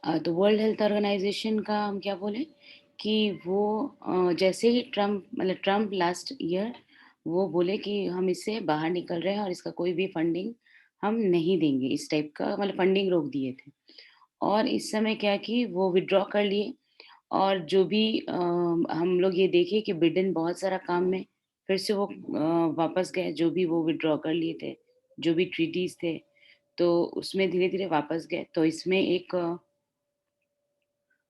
तो world health organisation का हम क्या बोले कि वो जैसे ही ट्रम्प लास्ट ईयर वो बोले कि हम इससे बाहर निकल रहे हैं और इसका कोई भी फंडिंग हम नहीं देंगे, इस टाइप का मतलब फंडिंग रोक दिए थे। और इस समय क्या कि वो विथड्रॉ कर लिए और जो भी हम लोग ये देखे कि बिडेन बहुत सारा काम में फिर से वो वापस गए, जो भी वो विथड्रॉ कर लिए थे, जो भी ट्रीटीज़ थे, तो उसमें धीरे-धीरे वापस गए। तो इसमें एक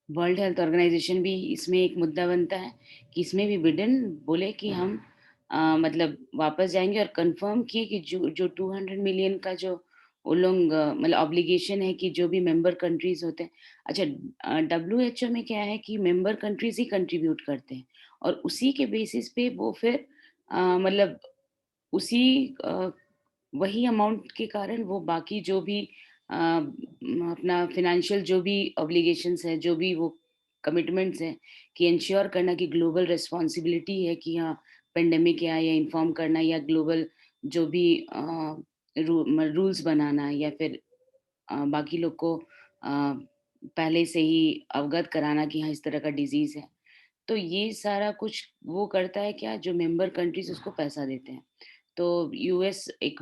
वर्ल्ड हेल्थ ऑर्गेनाइजेशन भी इसमें एक मुद्दा बनता है कि इसमें भी बिडेन बोले कि हम मतलब वापस जाएँगे और कन्फर्म किए कि जो 200 मिलियन का जो वो लोग मतलब ऑब्लिगेशन है कि जो भी मेंबर कंट्रीज़ होते हैं। अच्छा, डब्ल्यूएचओ में क्या है कि मेंबर कंट्रीज़ ही कंट्रीब्यूट करते हैं और उसी के बेसिस पे वो फिर मतलब उसी वही अमाउंट के कारण वो बाकी जो भी अपना फ़ाइनेंशियल जो भी ऑब्लिगेशंस हैं, जो भी वो कमिटमेंट्स हैं कि एंश्योर करना कि ग्लोबल रिस्पॉन्सिबिलिटी है कि हाँ, पेंडेमिक है या इन्फॉर्म करना या ग्लोबल जो भी रूल्स बनाना या फिर बाकी लोग को पहले से ही अवगत कराना कि हाँ, इस तरह का डिज़ीज़ है। तो ये सारा कुछ वो करता है क्या, जो मेंबर कंट्रीज़ उसको पैसा देते हैं। तो यूएस एक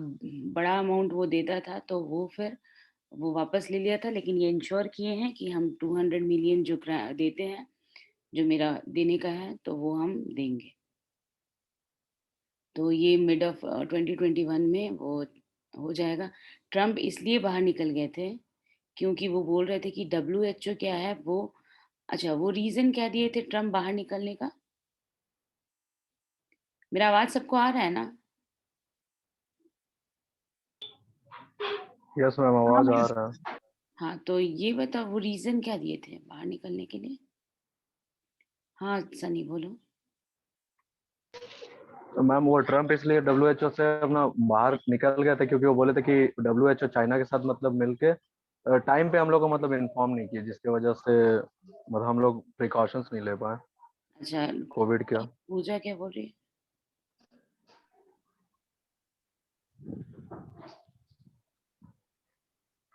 बड़ा अमाउंट वो देता था, तो वो फिर वो वापस ले लिया था, लेकिन ये इंश्योर किए हैं कि हम 200 मिलियन जो देते हैं, जो मेरा देने का है, तो वो हम देंगे। तो ये मिड ऑफ 2021 में वो हो जाएगा। ट्रम्प इसलिए बाहर निकल गए थे, क्योंकि वो बोल रहे थे कि डब्ल्यूएचओ क्या है वो अच्छा, वो रीज़न क्या दिए थे ट्रम्प बाहर निकलने का? मेरा आवाज़ सबको आ रहा है ना? यस मैम, हाँ, आवाज आ मतलब रहा है। हाँ, तो ये बताओ वो रीज़न क्या दिए थे बाहर निकलने के लिए? हाँ, सनी बोलो। तो मैम वो ट्रम्प इसलिए डब्ल्यूएचओ से अपना बाहर निकल गए थे क्योंकि वो बोले थे कि डब्ल्यूएचओ चाइना के साथ मतलब मिलके टाइम पे हम लोग को मतलब इन्फॉर्म नहीं किया, जिसकी वजह से मतलब हम लोग प्रिकॉशंस नहीं ले पाए अच्छा, कोविड के। पूजा क्या बोल रही है?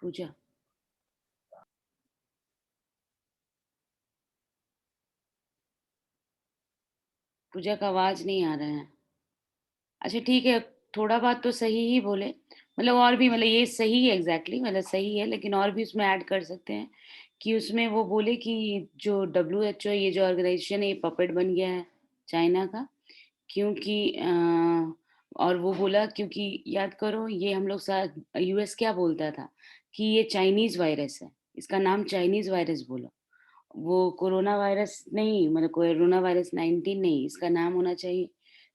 पूजा, पूजा का आवाज़ नहीं आ रहा है। अच्छा ठीक है, थोड़ा बात तो सही ही बोले, मतलब और भी मतलब ये सही है एग्ज़ैक्टली मतलब सही है, लेकिन और भी उसमें ऐड कर सकते हैं कि उसमें वो बोले कि जो डब्ल्यूएचओ ये जो ऑर्गनाइज़ेशन है ये पपेट बन गया है चाइना का। क्योंकि और वो बोला क्योंकि याद करो ये हम लोग साथ यूएस क्या बोलता था कि ये चाइनीज़ वायरस है, इसका नाम चाइनीज़ वायरस बोलो। वो कोरोना वायरस नहीं मतलब कोरोना वायरस 19 नहीं, इसका नाम होना चाहिए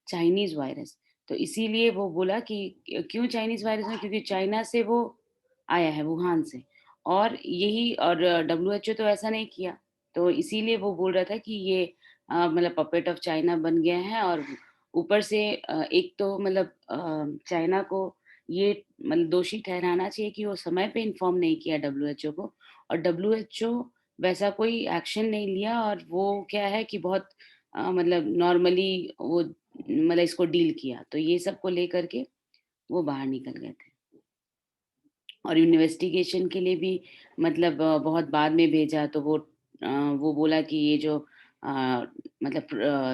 चाइनीज़ वायरस। तो इसीलिए वो बोला कि क्यों चाइनीज़ वायरस है, क्योंकि चाइना से वो आया है, वुहान से। और यही और डब्ल्यूएचओ तो ऐसा नहीं किया। तो इसीलिए वो बोल रहा था कि ये मतलब पपेट ऑफ चाइना बन गया है और ऊपर से एक तो मतलब चाइना को ये मतलब दोषी ठहराना चाहिए कि वो समय पे इन्फॉर्म नहीं किया डब्ल्यूएचओ को और डब्ल्यूएचओ वैसा कोई एक्शन नहीं लिया और वो क्या है कि बहुत मतलब नॉर्मली वो मतलब इसको डील किया। तो ये सब को लेकर के वो बाहर निकल गए थे और इन्वेस्टिगेशन के लिए भी मतलब बहुत बाद में भेजा तो वो बोला कि ये जो मतलब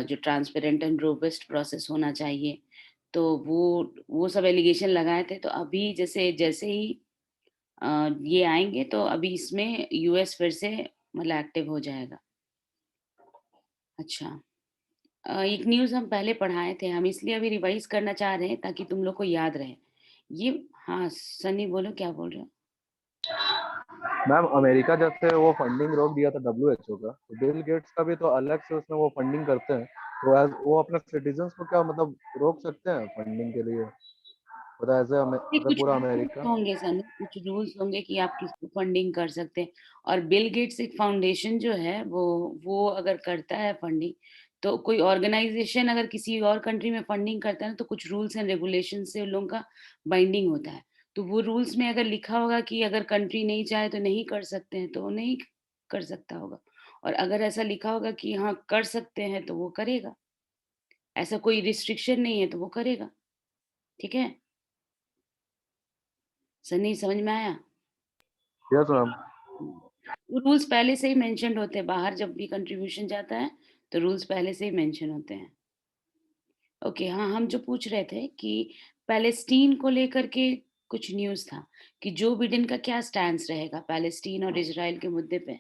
जो ट्रांसपेरेंट एंड रोबस्ट प्रोसेस होना चाहिए। तो वो सब एलिगेशन लगाए थे। तो अभी जैसे जैसे ही ये आएँगे तो अभी इसमें यूएस फिर से मतलब एक्टिव हो जाएगा। अच्छा। एक न्यूज़ हम पहले पढ़ाए थे, हम इसलिए अभी रिवाइज़ करना चाह रहे हैं ताकि तुम लोग को याद रहे। ये हाँ, सनी बोलो क्या बोल रहे हो? मैम अमेरिका जब से वो फंडिंग रोक दिया था डब्ल्यूएचओ का, तो बिल गेट्स का भी तो अलग से उसमें वो फंडिंग करते हैं। तो एज वो अपने सिटीजन्स को क्या मतलब रोक सकते हैं फंडिंग के लिए? मतलब एज नहीं, मतलब कुछ पूरा रूल्स अमेरिका। होंगे सनी, कुछ रूल्स होंगे कि आप किसको फंडिंग कर सकते हैं और बिल गेट्स एक फाउंडेशन जो है वो अगर करता है फंडिंग, तो कोई ऑर्गेनाइज़ेशन अगर किसी और कंट्री में फंडिंग करता है ना, तो कुछ रूल्स एंड रेगुलेशन से उन लोगों का बाइंडिंग होता है। तो वो रूल्स में अगर लिखा होगा कि अगर कंट्री नहीं चाहे तो नहीं कर सकते हैं, तो वो नहीं कर सकता होगा और अगर ऐसा लिखा होगा कि हाँ, कर सकते हैं, तो वो करेगा। ऐसा कोई रिस्ट्रिक्शन नहीं है, तो वो करेगा। ठीक है? सनी समझ में आया? Yes ma'am. हुँ। रूल्स पहले से ही मेंशन्ड होते हैं, बाहर जब भी कंट्रीब्यूशन जाता है, तो रूल्स पहले से ही मेंशन होते हैं। ओके, हाँ, हम जो पूछ रहे थे कि पैलेस्टीन को लेकर के कुछ न्यूज़ था कि जो बिडेन का क्या स्टैंस रहेगा पैलेस्टीन और इज़राइल के मुद्दे पे?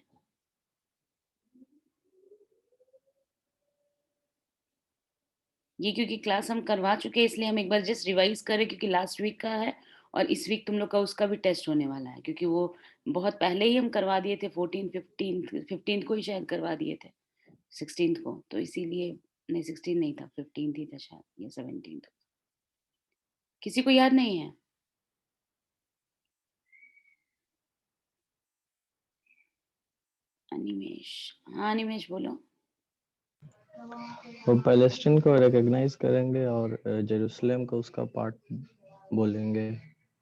ये क्योंकि क्लास हम करवा चुके हैं इसलिए हम एक बार जस्ट रिवाइज़ करें क्योंकि लास्ट वीक का है और इस वीक तुम लोग का उसका भी टेस्ट होने वाला है क्योंकि वो बहुत पहले ही हम करवा दिए थे 14, 15 15 को ही शायद करवा दिए थे, 16th को, तो इसीलिए नहीं 16 नहीं था, 15th ही था शायद या 17th। किसी को याद नहीं है? अनिमेश, हाँ, अनिमेश बोलो। वो पैलेस्टीन को रिकॉग्नाइज करेंगे और जेरूसलम को उसका पार्ट बोलेंगे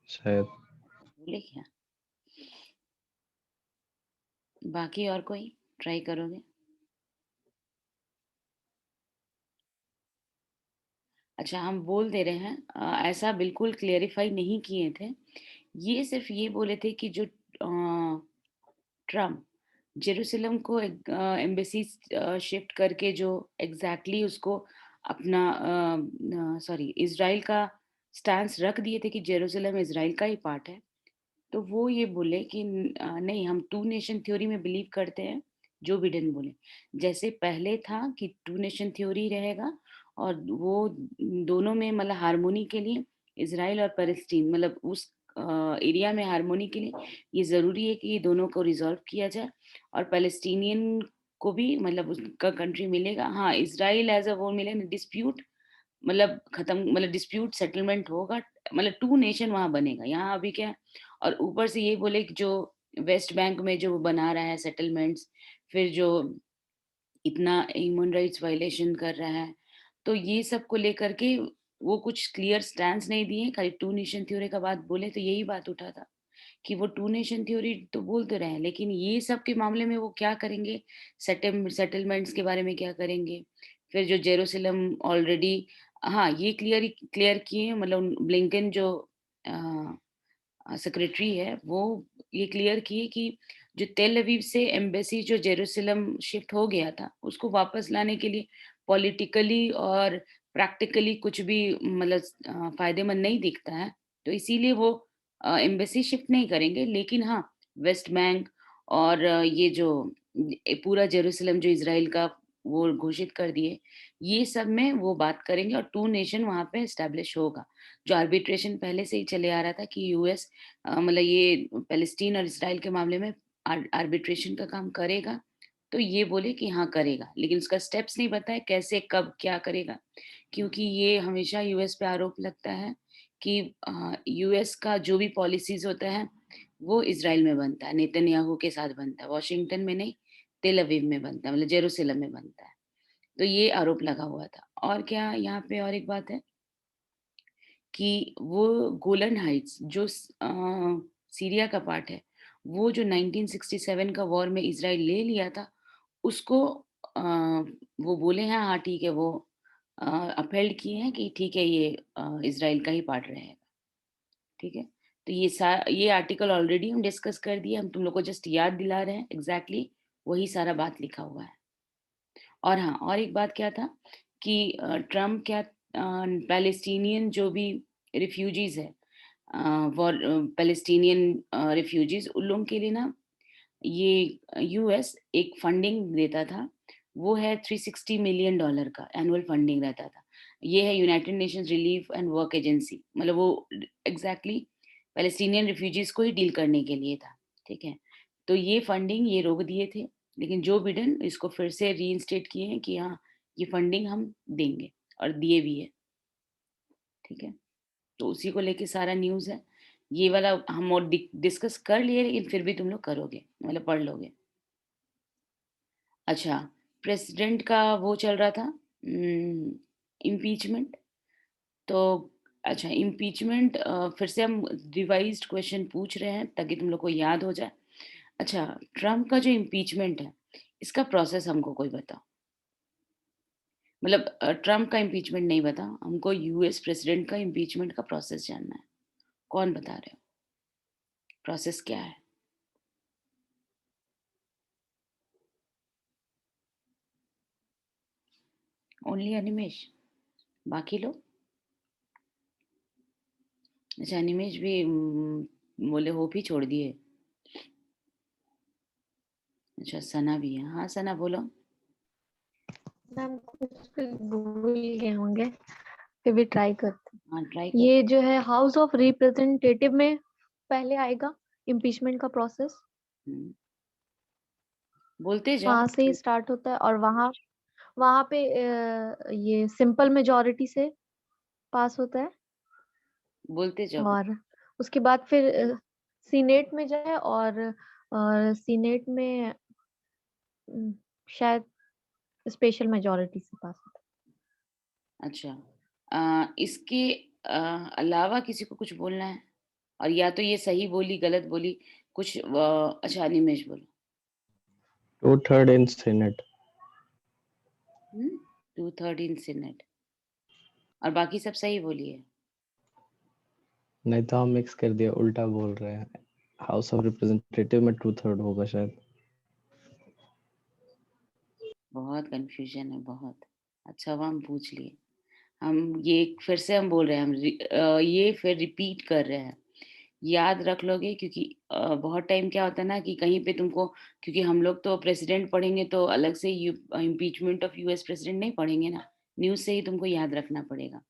शायद। बोले क्या? बाकी और कोई ट्राई करोगे? अच्छा, हम बोल दे रहे हैं, ऐसा बिल्कुल क्लेरिफ़ाई नहीं किए थे। ये सिर्फ़ ये बोले थे कि जो ट्रम्प जेरूसलम को एक एम्बेसी शिफ्ट करके जो एग्ज़ैक्टली उसको अपना सॉरी इज़राइल का स्टैंस रख दिए थे कि जेरूसलम इज़राइल का ही पार्ट है। तो वो ये बोले कि नहीं हम टू नेशन थ्योरी में बिलीव करते हैं, जो बिडेन बोले। जैसे पहले था कि टू नेशन थ्योरी रहेगा और वो दोनों में मतलब हार्मोनी के लिए इज़राइल और पैलेस्टीन मतलब उस एरिया में हार्मोनी के लिए ये ज़रूरी है कि ये दोनों को रिज़ॉल्व किया जाए और पैलेस्टीनियन को भी मतलब उसका कंट्री मिलेगा। हाँ, इज़राइल एज़ अ वो मिलेगा डिस्प्यूट मतलब खत्म मतलब डिस्प्यूट सेटलमेंट होगा मतलब टू नेशन वहाँ बनेगा। यहाँ अभी क्या है और ऊपर से ये बोले कि जो वेस्ट बैंक में जो बना रहा है सेटलमेंट्स, फिर जो इतना ह्यूमन राइट्स वायलेशन कर रहा है, तो ये सब को लेकर के वो कुछ क्लियर स्टैंस नहीं दिए, खाली टू नेशन थ्योरी का बात बोले तो यही बात उठा था कि वो टू नेशन थ्योरी तो बोल तो रहे हैं, लेकिन ये सब के मामले में वो क्या करेंगे, सेटलमेंट्स के बारे में क्या करेंगे? फिर जो जेरूसलम ऑलरेडी हाँ, ये क्लियर किए हैं मतलब ब्लिंकन जो अ सेक्रेटरी है, वो ये क्लियर किए कि जो तेल अवीव से एम्बेसी जो जेरूसलम शिफ्ट हो गया था, उसको वापस लाने के लिए पॉलिटिकली और प्रैक्टिकली कुछ भी मतलब फ़ायदेमंद नहीं दिखता है। तो इसीलिए वो एम्बेसी शिफ्ट नहीं करेंगे, लेकिन हाँ, वेस्ट बैंक और ये जो पूरा जेरूसलम जो इज़राइल का वो घोषित कर दिए, ये सब में वो बात करेंगे और टू नेशन वहाँ पे एस्टेब्लिश होगा। जो आर्बिट्रेशन पहले से ही चले आ रहा था कि यूएस मतलब ये पैलेस्टीन और इसराइल के मामले में आर्बिट्रेशन का काम करेगा, तो ये बोले कि हाँ करेगा, लेकिन उसका स्टेप्स नहीं बताए कैसे, कब, क्या करेगा। क्योंकि ये हमेशा यूएस पे आरोप लगता है कि यूएस का जो भी पॉलिसीज़ होता है, वो इज़राइल में बनता है, नेतन्याहू के साथ बनता है, वॉशिंगटन में नहीं, तेल अवीव में बनता है, मतलब जेरूसलम में बनता है। तो ये आरोप लगा हुआ था। और क्या यहाँ पे और एक बात है कि वो गोलन हाइट्स जो सीरिया का पार्ट है, वो जो 1967 का वॉर में इज़राइल ले लिया था, उसको अ, वो बोले हैं हाँ ठीक है, वो अपहेल्ड किए हैं कि ठीक है ये इज़राइल का ही पार्ट रहेगा, ठीक है? तो ये आर्टिकल ऑलरेडी हम डिस्कस कर दिए, हम तुम लोग को जस्ट याद दिला रहे हैं एग्ज़ैक्टली वही सारा बात लिखा हुआ है। और हाँ, और एक बात क्या था कि ट्रम्प क्या पैलेस्टीनियन जो भी रिफ्यूजीज़ है पैलेस्टीनियन रिफ्यूजीज़ उन लोगों के लिए ना ये यूएस एक फंडिंग देता था, वो है $360 मिलियन का एनुअल फंडिंग रहता था। ये है United Nations relief and work agency मतलब वो एग्ज़ैक्टली पैलेस्टीनियन रिफ्यूजीज़ को ही डील करने के लिए था, ठीक है? तो ये फंडिंग ये रोक दिए थे, लेकिन जो बिडेन इसको फिर से रीइंस्टेट किए हैं कि हाँ, ये फंडिंग हम देंगे और दिए भी है, ठीक है? तो उसी को लेके सारा न्यूज़ है। ये वाला हम और डिस्कस कर लिए लेकिन फिर भी तुम लोग करोगे, मतलब पढ़ लोगे। अच्छा, प्रेसिडेंट का वो चल रहा था इम्पीचमेंट, तो अच्छा इम्पीचमेंट फिर से हम रिवाइज़्ड क्वेश्चन पूछ रहे हैं ताकि तुम लोग को याद हो जाए। अच्छा, ट्रम्प का जो इम्पीचमेंट है, इसका प्रोसेस हमको कोई बताओ। मतलब ट्रम्प का इम्पीचमेंट नहीं पता, हमको यूएस प्रेसिडेंट का इम्पीचमेंट का प्रोसेस जानना है। कौन बता रहे हो? प्रोसेस क्या है? ओनली अनिमेश, बाकी लोग? अच्छा, अनिमेश भी बोले होप ही छोड़ दिए। अच्छा, सना भी है। हाँ सना बोलो। मैम कुछ भूल गए होंगे, फिर भी ट्राई करते हाँ ट्राई हैं। कर। ये जो है हाउस ऑफ रिप्रेजेंटेटिव में पहले आएगा इम्पीचमेंट का प्रोसेस, हम्म, बोलते जाओ। वहां से ही स्टार्ट होता है, और वहां वहां पे ये सिंपल मेजोरिटी से पास होता है, बोलते जाओ। और उसके बाद फिर सीनेट में जाए, और सीनेट में शायद स्पेशल मेजोरिटी से पास होता अच्छा, इसके अलावा किसी को कुछ बोलना है? और या तो ये सही बोली गलत बोली कुछ अच्छा अनिमेश बोलो। 2/3 in Senate. 2/3 इन सीनेट, और बाकी सब सही बोली है। नहीं तो हम मिक्स कर दिया, उल्टा बोल रहे हैं। हाउस ऑफ रिप्रेजेंटेटिव में 2/3 होगा शायद। बहुत कंफ्यूजन है बहुत। अच्छा अब हम पूछ लिए, हम ये फिर से हम बोल रहे हैं, ये फिर रिपीट कर रहे हैं, याद रख लोगे क्योंकि बहुत टाइम क्या होता है ना कि कहीं पे तुमको, क्योंकि हम लोग तो प्रेसिडेंट पढ़ेंगे तो अलग से इम्पीचमेंट ऑफ यूएस प्रेसिडेंट नहीं पढ़ेंगे ना, न्यूज़ से ही तुमको याद रखना पड़ेगा।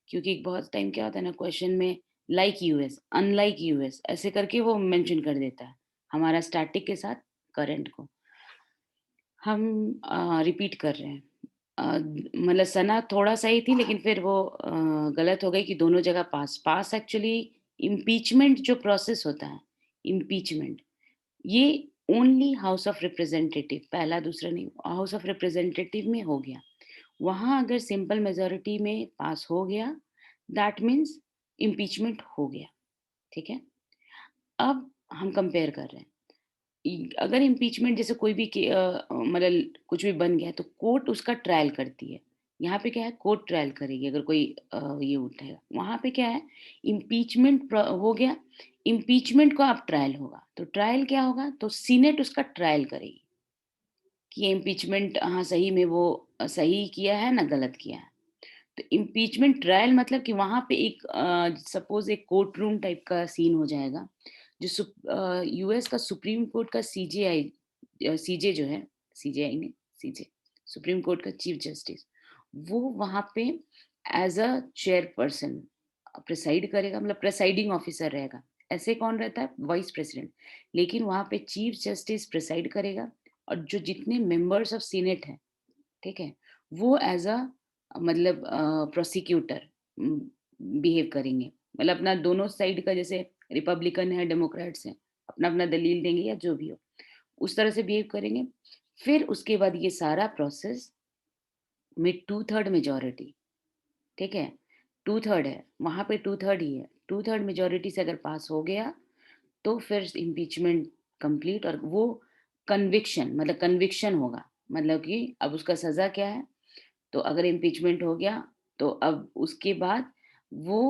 क्योंकि बहुत टाइम क्या होता है ना क्वेश्चन में, लाइक यूएस अनलाइक यूएस ऐसे करके वो मेंशन कर देता है हमारा स्टैटिक के साथ करंट को। हम रिपीट कर रहे हैं। मतलब सना थोड़ा सही थी लेकिन फिर वो गलत हो गई कि दोनों जगह पास पास। एक्चुअली इम्पीचमेंट जो प्रोसेस होता है, इम्पीचमेंट ये ओनली हाउस ऑफ रिप्रेजेंटेटिव, पहला दूसरा नहीं, हाउस ऑफ रिप्रेजेंटेटिव में हो गया। वहां अगर सिंपल मेजोरिटी में पास हो गया दैट मीन्स इम्पीचमेंट हो गया। ठीक है, अब हम कंपेयर कर रहे हैं। अगर इम्पीचमेंट जैसे कोई भी मतलब कुछ भी बन गया तो कोर्ट उसका ट्रायल करती है। यहाँ पे क्या है, कोर्ट ट्रायल करेगी अगर कोई ये उठाएगा। वहां पे क्या है, इम्पीचमेंट हो गया, इम्पीचमेंट का अब ट्रायल होगा। तो ट्रायल क्या होगा, तो सीनेट उसका ट्रायल करेगी कि ये इम्पीचमेंट हाँ सही में वो सही किया है ना गलत किया है। तो इम्पीचमेंट ट्रायल मतलब कि वहां पे एक सपोज एक कोर्ट रूम टाइप का सीन हो जाएगा। जो यूएस का सुप्रीम कोर्ट का सीजेआई, सीजे जो है, सीजेआई नहीं, सीजे, सुप्रीम कोर्ट का चीफ जस्टिस, वो वहां पे एज अ चेयरपर्सन प्रिसाइड करेगा, मतलब प्रिसाइडिंग ऑफिसर रहेगा। ऐसे कौन रहता है, वाइस प्रेसिडेंट। लेकिन वहां पे चीफ जस्टिस प्रिसाइड करेगा, और जो जितने मेंबर्स ऑफ सीनेट है, ठीक है, वो एज अ मतलब प्रोसिक्यूटर बिहेव करेंगे। मतलब अपना दोनों साइड का, जैसे रिपब्लिकन है डेमोक्रेट्स हैं, अपना अपना दलील देंगे या जो भी हो, उस तरह से बिहेव करेंगे। फिर उसके बाद ये सारा प्रोसेस में 2/3 मेजोरिटी, ठीक है, 2/3 है वहां पे, 2/3 ही है, 2/3 मेजोरिटी से अगर पास हो गया तो फिर इम्पीचमेंट कंप्लीट। और वो कन्विक्शन, मतलब कन्विक्शन होगा, मतलब कि अब उसका सजा क्या है। तो अगर इम्पीचमेंट हो गया तो अब उसके बाद वो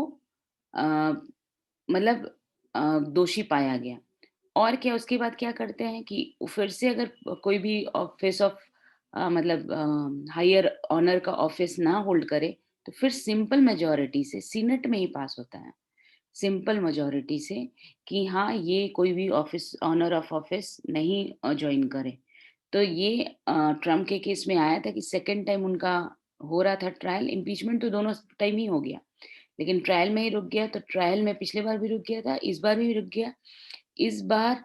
अ, मतलब दोषी पाया गया। और क्या उसके बाद क्या करते हैं कि फिर से अगर कोई भी ऑफिस ऑफ मतलब हायर ऑनर का ऑफिस ना होल्ड करे तो फिर सिंपल मेजोरिटी से सीनेट में ही पास होता है, सिंपल मेजोरिटी से, कि हाँ ये कोई भी ऑफिस ऑनर ऑफ ऑफिस नहीं ज्वाइन करे। तो ये ट्रम्प के केस में आया था कि सेकंड टाइम उनका हो रहा था ट्रायल, इम्पीचमेंट तो दोनों टाइम ही हो गया लेकिन ट्रायल में ही रुक गया। तो ट्रायल में पिछले बार भी रुक गया था, इस बार भी रुक गया। इस बार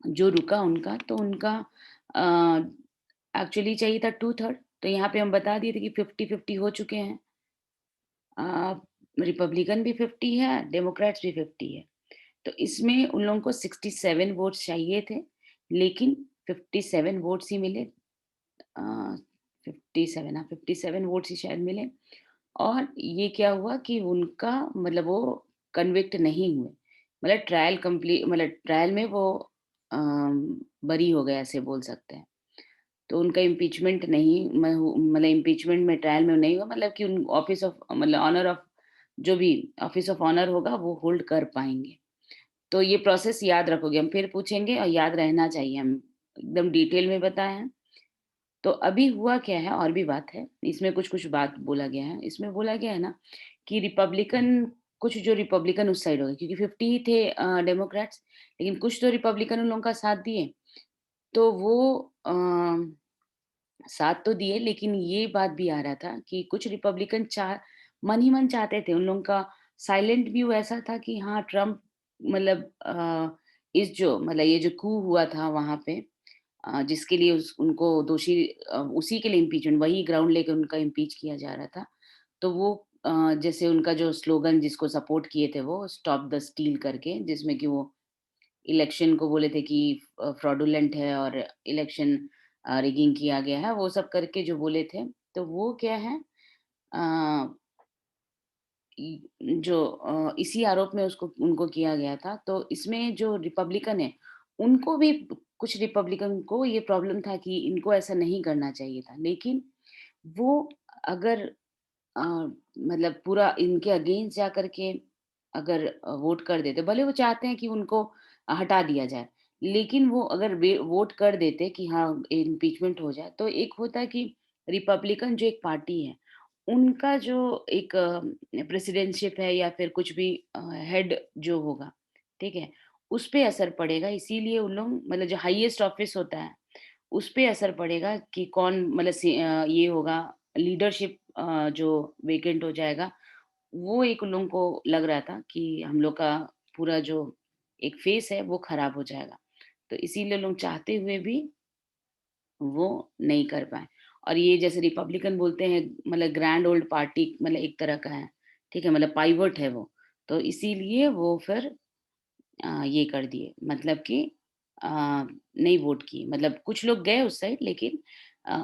जो रुका उनका, तो उनका एक्चुअली चाहिए था 2/3, तो यहाँ पे हम बता दिए थे कि 50-50 हो चुके हैं। रिपब्लिकन भी 50 है, डेमोक्रेट्स भी 50 है। तो इसमें उन लोगों को 67 वोट्स चाहिए थे, लेकिन 57 वोट्स ही मिले। 57, हाँ 57 वोट्स ही शायद मिले। और ये क्या हुआ कि उनका मतलब वो कन्विक्ट नहीं हुए, मतलब ट्रायल कंप्लीट, मतलब ट्रायल में वो बरी हो गए ऐसे बोल सकते हैं। तो उनका इम्पीचमेंट नहीं मतलब इम्पीचमेंट में ट्रायल में नहीं हुआ, मतलब कि उन ऑफिस ऑफ मतलब ऑनर ऑफ, जो भी ऑफिस ऑफ ऑनर होगा वो होल्ड कर पाएंगे। तो ये प्रोसेस याद रखोगे, हम फिर पूछेंगे और याद रहना चाहिए, हम एकदम डिटेल में बताए हैं। तो अभी हुआ क्या है और भी बात है, इसमें कुछ-कुछ बात बोला गया है। इसमें बोला गया है ना कि कुछ जो रिपब्लिकन उस साइड हो गए क्योंकि 50 ही थे डेमोक्रेट्स, लेकिन कुछ तो रिपब्लिकन उन लोगों का साथ दिए। तो वो साथ तो दिए लेकिन ये बात भी आ रहा था कि कुछ रिपब्लिकन मन ही मन चाहते थे, उन लोगों का साइलेंट व्यू ऐसा था कि हाँ, ट्रम्प मतलब इस जो मतलब ये जो कू हुआ था वहाँ पे जिसके लिए उनको दोषी उसी के लिए इम्पीचमेंट वही ग्राउंड लेके उनका इम्पीच किया जा रहा था। तो वो जैसे उनका जो स्लोगन जिसको सपोर्ट किए थे वो स्टॉप द स्टील करके जिसमें कि वो इलेक्शन को बोले थे कि फ्रॉडुलेंट है और इलेक्शन रिगिंग किया गया है, वो सब करके जो बोले थे, तो वो क्या है अ, इसी आरोप में उसको उनको किया गया था। तो इसमें जो रिपब्लिकन है, उनको भी कुछ रिपब्लिकन को ये प्रॉब्लम था कि इनको ऐसा नहीं करना चाहिए था। लेकिन वो अगर मतलब पूरा इनके अगेंस्ट जा कर के अगर वोट कर देते, भले वो चाहते हैं कि उनको हटा दिया जाए, लेकिन वो अगर वोट कर देते कि हाँ इम्पीचमेंट हो जाए, तो एक होता है कि रिपब्लिकन जो एक पार्टी है, उनका जो एक प्रेसिडेंटशिप है या फिर कुछ भी हेड जो होगा, ठीक है? उस पे असर पड़ेगा इसीलिए उन लोग मतलब जो हाईएस्ट ऑफिस होता है, उस पे असर पड़ेगा कि कौन मतलब ये होगा लीडरशिप जो वेकेंट हो जाएगा, वो एक उन लोगों को लग रहा था कि हम लोग का पूरा जो एक फेस है वो खराब हो जाएगा। तो इसीलिए लोग चाहते हुए भी वो नहीं कर पाए। और ये जैसे रिपब्लिकन बोलते हैं मतलब ग्रैंड ओल्ड पार्टी मतलब एक तरह का है, ठीक है? मतलब पाइवट है वो। तो इसीलिए वो फिर ये कर दिए मतलब कि अ, नहीं वोट किए मतलब कुछ लोग गए उस साइड लेकिन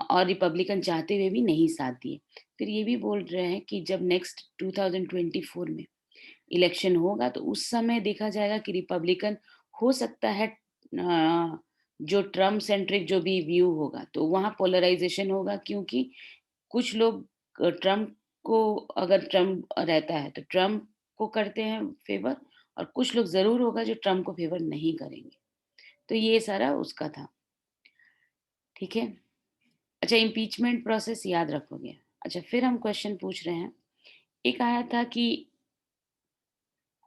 और रिपब्लिकन चाहते हुए भी नहीं साथ दिए। फिर ये भी बोल रहे हैं कि जब नेक्स्ट 2024 में इलेक्शन होगा तो उस समय देखा जाएगा कि रिपब्लिकन हो सकता है जो ट्रम्प सेंट्रिक जो भी व्यू होगा तो वहाँ पोलराइजेशन होगा क्योंकि कुछ लोग ट्रम्प को अगर ट्रम्प रहता है तो ट्रम्प को करते हैं फेवर और कुछ लोग ज़रूर होगा जो ट्रम्प को फेवर नहीं करेंगे। तो ये सारा उसका था, ठीक है? अच्छा इम्पीचमेंट प्रोसेस याद रखोगे। अच्छा फिर हम क्वेश्चन पूछ रहे हैं, एक आया था कि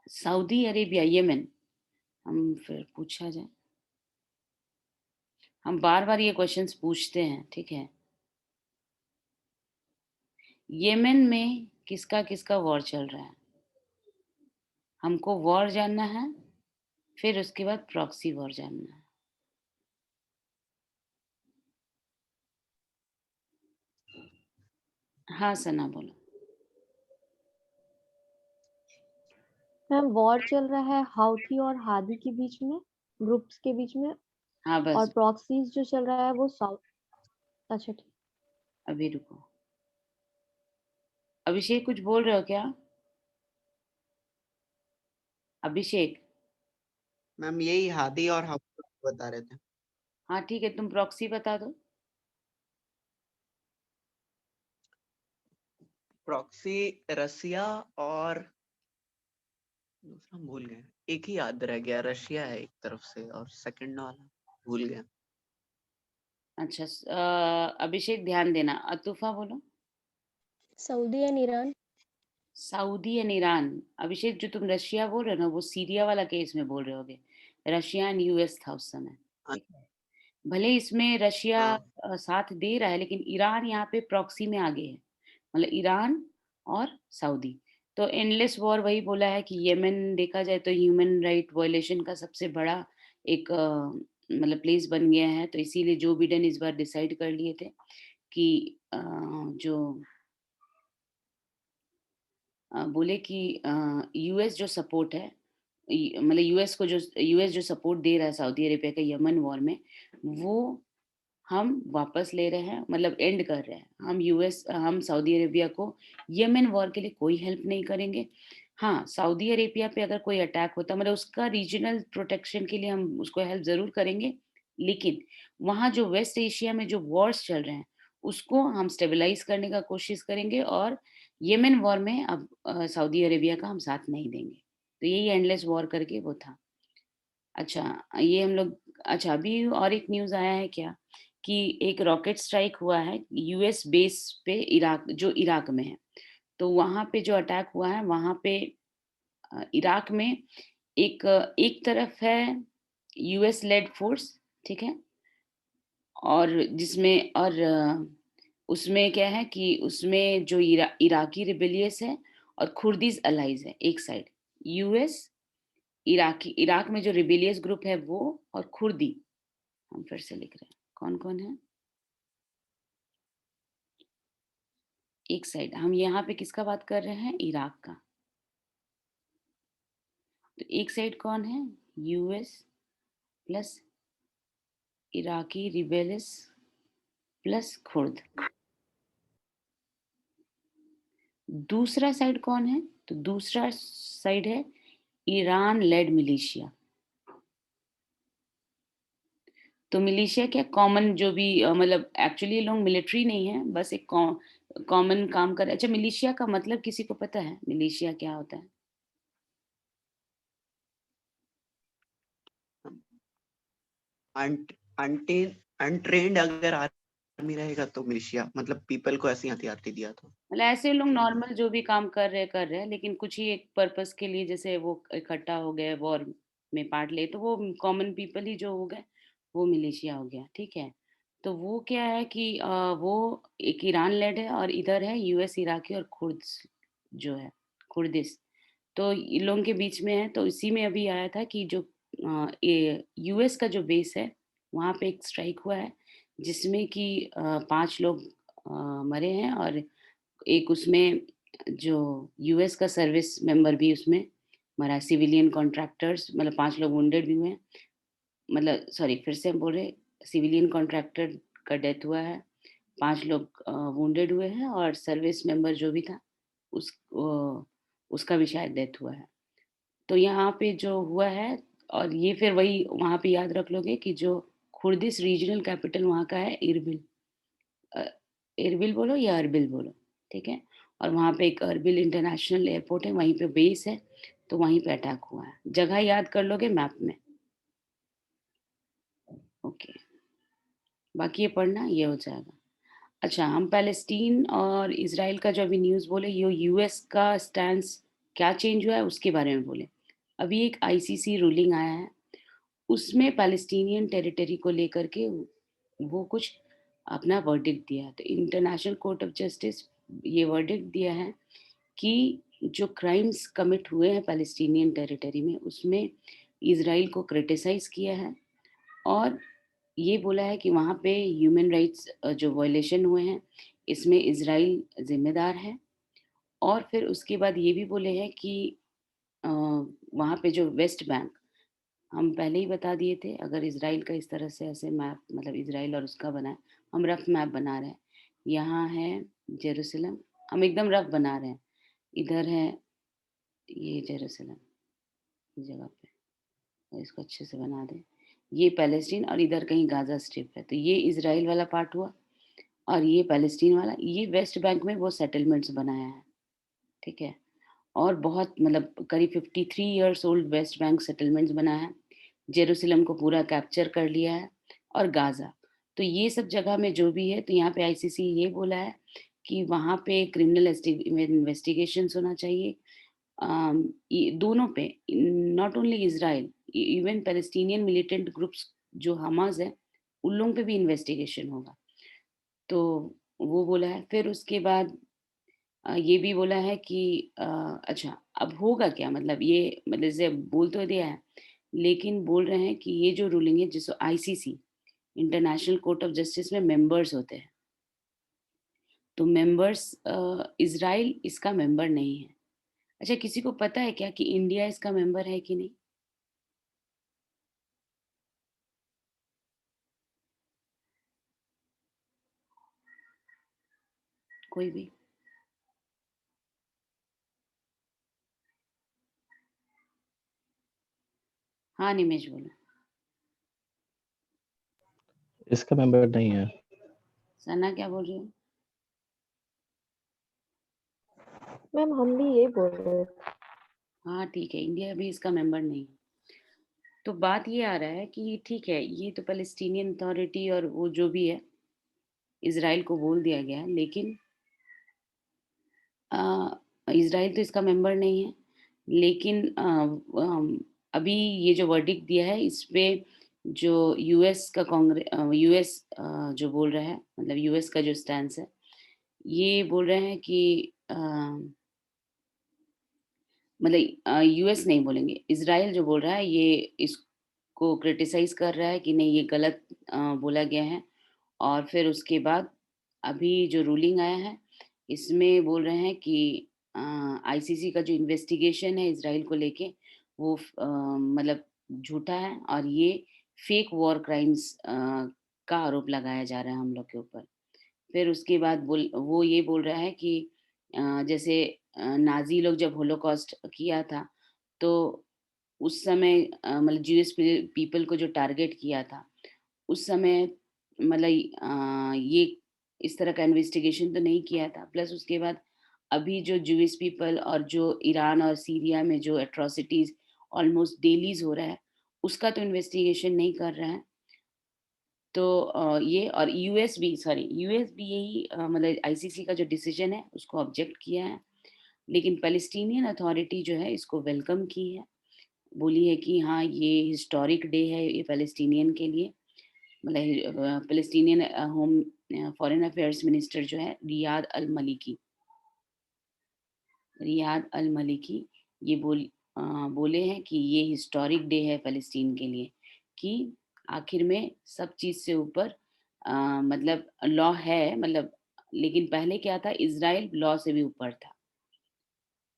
सऊदी अरेबिया, यमन हम फिर पूछा जाए। हम बार-बार ये क्वेश्चंस पूछते हैं, ठीक है? यमन में किसका-किसका वॉर चल रहा है? हमको वॉर जानना है, फिर उसके बाद प्रॉक्सी वॉर जानना है। हाँ, सना बोलो। मैम वॉर चल रहा है हाउथी और हादी के बीच में, ग्रुप्स के बीच में, हाँ, और बस प्रॉक्सीज जो चल रहा है वो साउथ। अच्छा ठीक। अभी रुको। अभिषेक कुछ बोल रहे हो क्या? अभिषेक? मैम यही हादी और हम बता रहे थे। हाँ, ठीक है, तुम प्रॉक्सी बता दो। प्रॉक्सी रसिया और दूसरा हम भूल गए, एक ही याद रह गया, रशिया है एक तरफ से और सेकंड वाला भूल गया। अच्छा अभिषेक ध्यान देना। अतुफा बोलो। Saudi and Iran. Saudi and Iran. Abhishek जो तुम रशिया बोल रहे हो ना वो सीरिया वाला केस में बोल रहे होगे। रशिया एंड यूएस था उस समय, हाँ ठीक है? भले इसमें रशिया हाँ साथ दे रहा है लेकिन ईरान यहाँ पे प्रॉक्सी में आगे है। मतलब ईरान और सऊदी। तो एंडलेस वॉर वही बोला है कि येमेन देखा जाए तो ह्यूमन राइट वायलेशन का सबसे बड़ा एक मतलब प्लेस बन गया है। तो इसीलिए जो बिडेन इस बार डिसाइड कर लिए थे कि जो बोले कि यूएस जो सपोर्ट है मतलब यूएस जो सपोर्ट दे रहा है सऊदी अरेबिया के यमन वॉर में वो हम वापस ले रहे हैं मतलब एंड कर रहे हैं। हम सऊदी अरेबिया को यमन वॉर के लिए कोई हेल्प नहीं करेंगे। हाँ, सऊदी अरेबिया पे अगर कोई अटैक होता मतलब उसका रीजनल प्रोटेक्शन के लिए हम उसको हेल्प ज़रूर करेंगे। लेकिन वहाँ जो वेस्ट एशिया में जो वॉर्स चल रहे हैं, उसको हम स्टेबलाइज़ करने का कोशिश करेंगे और येमेन वॉर में अब सऊदी अरेबिया का हम साथ नहीं देंगे। तो यही एंडलेस वॉर करके वो था। अच्छा, ये हम लोग अच्छा अभी और एक न्यूज़ आया है क्या कि एक रॉकेट स्ट्राइक हुआ है यूएस बेस पे इराक, जो इराक में है। तो वहाँ पे जो अटैक हुआ है, वहाँ पे इराक में एक तरफ है यूएस लेड फोर्स, ठीक है? और जिसमें और उसमें क्या है कि उसमें जो इराकी रिबेलियस है और खुर्दिस अलाइज है एक साइड। यूएस, इराक में जो रिबेलियस ग्रुप है वो, और खुर्दी, हम फिर से लिख रहे हैं कौन कौन है एक साइड। हम यहाँ पे किसका बात कर रहे हैं? इराक का। तो एक साइड कौन है? US plus Iraqi rebellious plus Khurd. दूसरा साइड कौन है? तो दूसरा साइड है ईरान लेड मिलिशिया। तो मिलिशिया क्या, कॉमन जो भी मतलब एक्चुअली ये लोग मिलिट्री नहीं है, बस एक कॉमन काम कर। अच्छा, मिलिशिया का मतलब किसी को पता है मिलिशिया क्या होता है? अनट्रेन्ड अगर आर्मी रहेगा तो मिलिशिया, मतलब पीपल को ऐसी हथियार दिया तो मतलब ऐसे लोग नॉर्मल जो भी काम कर रहे हैं, लेकिन कुछ ही एक पर्पस के लिए, जैसे वो इकट्ठा हो गए वॉर में पार्ट ले, तो वो कॉमन पीपल ही जो हो गए, वो मिलिशिया हो गया, ठीक है? तो वो क्या है कि वो एक ईरान लेड है और इधर है यूएस, इराकी और कुर्द्स जो है, कुर्दिश। तो इन लोगों के बीच में है। तो इसी में अभी आया था कि जो यूएस का जो बेस है, वहाँ पे एक स्ट्राइक हुआ है जिसमें कि 5 लोग मरे हैं, और एक उसमें जो यूएस का सर्विस मेंबर भी उसमें मरा। सिविलियन कॉन्ट्रैक्टर्स मतलब 5 लोग वुंडेड भी हुए हैं। मतलब सॉरी, फिर से हम बोल रहे, सिविलियन कॉन्ट्रैक्टर का डेथ हुआ है, 5 लोग वुंडेड हुए हैं, और सर्विस मेंबर जो भी था उसका भी शायद डेथ हुआ है। तो यहाँ पे जो हुआ है, और ये फिर वही वहाँ पे याद रख लोगे कि जो खुर्दिस रीजनल कैपिटल वहाँ का है इरबिल। अ, इरबिल बोलो या अरबिल बोलो, ठीक है? और वहाँ पे एक अरबिल इंटरनेशनल एयरपोर्ट है, वहीं पे बेस है, तो वहीं पे अटैक हुआ है। जगह याद कर लोगे मैप में। ओके, बाकी ये पढ़ना, ये हो जाएगा। अच्छा, हम पैलेस्टीन और इजराइल का जो अभी न्यूज़ बोले, ये यूएस का स्टैंस क्या चेंज हुआ है उसके बारे में बोले। अभी एक आईसीसी रूलिंग आया है, उसमें पैलेस्टीनियन टेरिटरी को लेकर के वो कुछ अपना वर्डिक्ट दिया है। तो इंटरनेशनल कोर्ट ऑफ जस्टिस ये वर्डिक्ट दिया है कि जो क्राइम्स कमिट हुए हैं पैलेस्टीनियन टेरिटरी में, उसमें इजराइल को क्रिटिसाइज किया है, और ये बोला है कि वहाँ पे ह्यूमन राइट्स जो वायलेशन हुए हैं, इसमें इजराइल जिम्मेदार है। और फिर उसके बाद ये भी बोले हैं कि वहाँ पे जो वेस्ट बैंक, हम पहले ही बता दिए थे, अगर इजराइल का इस तरह से ऐसे मैप, मतलब इजराइल और उसका बना है, हम रफ मैप बना रहे हैं। यहाँ है जेरूसलम, हम एकदम रफ बना रहे हैं। इधर है ये जेरूसलम, इस जगह पे, और इसको अच्छे से बना दें। ये पैलेस्टीन, और इधर कहीं गाजा स्ट्रिप है। तो ये इजराइल वाला पार्ट हुआ, और ये पैलेस्टीन वाला, ये वेस्ट बैंक में वो सेटलमेंट्स बनाया है, ठीक है? और बहुत मतलब करीब 53 years old West Bank settlements बनाया है। जेरूसलम को पूरा कैप्चर कर लिया है, और गाजा। तो ये सब जगह में जो भी है, तो यहाँ पे आईसीसी ये बोला है कि वहाँ पे क्रिमिनल इन्वेस्टिगेशन होना चाहिए, दोनों पे, not only Israel, even Palestinian militant groups जो हमास है, उन लोगों पे भी इन्वेस्टिगेशन होगा। तो वो बोला है। फिर उसके बाद ये भी बोला है कि अच्छा, अब होगा क्या, मतलब ये, मतलब जैसे बोल तो दिया है, लेकिन बोल रहे हैं कि ये जो रूलिंग है, जिसको ICC, international court of justice में मेंबर्स होते हैं, तो मेंबर्स इजराइल इसका मेंबर नहीं है। अच्छा, किसी को पता है क्या कि इंडिया इसका मेंबर है कि नहीं? कोई भी? हाँ, निमेश बोलो। इसका मेंबर नहीं है। सना क्या बोल रही हो? मैम हम भी यही बोल रहे थे। हाँ ठीक है, इंडिया भी इसका मेंबर नहीं है। तो बात ये आ रहा है कि ठीक है, ये तो पैलेस्टीनियन अथॉरिटी और वो जो भी है, इज़राइल को बोल दिया गया है, लेकिन इज़राइल तो इसका मेंबर नहीं है। लेकिन अभी ये जो वर्डिक्ट दिया है, इस पे जो यूएस का यूएस जो बोल रहा है, मतलब यूएस का जो स्टैंस है, ये बोल रहे हैं कि मतलब यूएस नहीं बोलेंगे, इज़राइल जो बोल रहा है, ये इसको क्रिटिसाइज़ कर रहा है कि नहीं, ये गलत बोला गया है। और फिर उसके बाद अभी जो रूलिंग आया है, इसमें बोल रहे हैं कि आईसीसी का जो इन्वेस्टिगेशन है इज़राइल को लेके, वो मतलब झूठा है और ये फेक वॉर क्राइम्स का आरोप लगाया जा रहा है हम लोग के ऊपर। फिर उसके बाद वो ये बोल रहा है कि जैसे नाज़ी लोग जब होलोकॉस्ट किया था, तो उस समय मतलब ज्यूइश पीपल को जो टारगेट किया था, उस समय मतलब ये इस तरह का इन्वेस्टिगेशन तो नहीं किया था। प्लस उसके बाद अभी जो ज्यूइश पीपल और जो ईरान और सीरिया में जो एट्रोसिटीज़ ऑलमोस्ट डेलीज़ हो रहा है, उसका तो इन्वेस्टिगेशन नहीं कर रहा है। तो ये और यूएस भी यही मतलब आईसीसी का जो डिसीजन है उसको ऑब्जेक्ट किया है। लेकिन पैलेस्टीनियन अथॉरिटी जो है इसको वेलकम की है। बोली है कि हाँ, ये हिस्टोरिक डे है ये पैलेस्टीनियन के लिए। मतलब Palestinian home foreign affairs minister जो है रियाद अल मलिकी ये बोले हैं कि ये हिस्टोरिक डे है फ़लस्तीन के लिए, कि आखिर में सब चीज़ से ऊपर मतलब लॉ है, मतलब लेकिन पहले क्या था, इज़राइल लॉ से भी ऊपर था।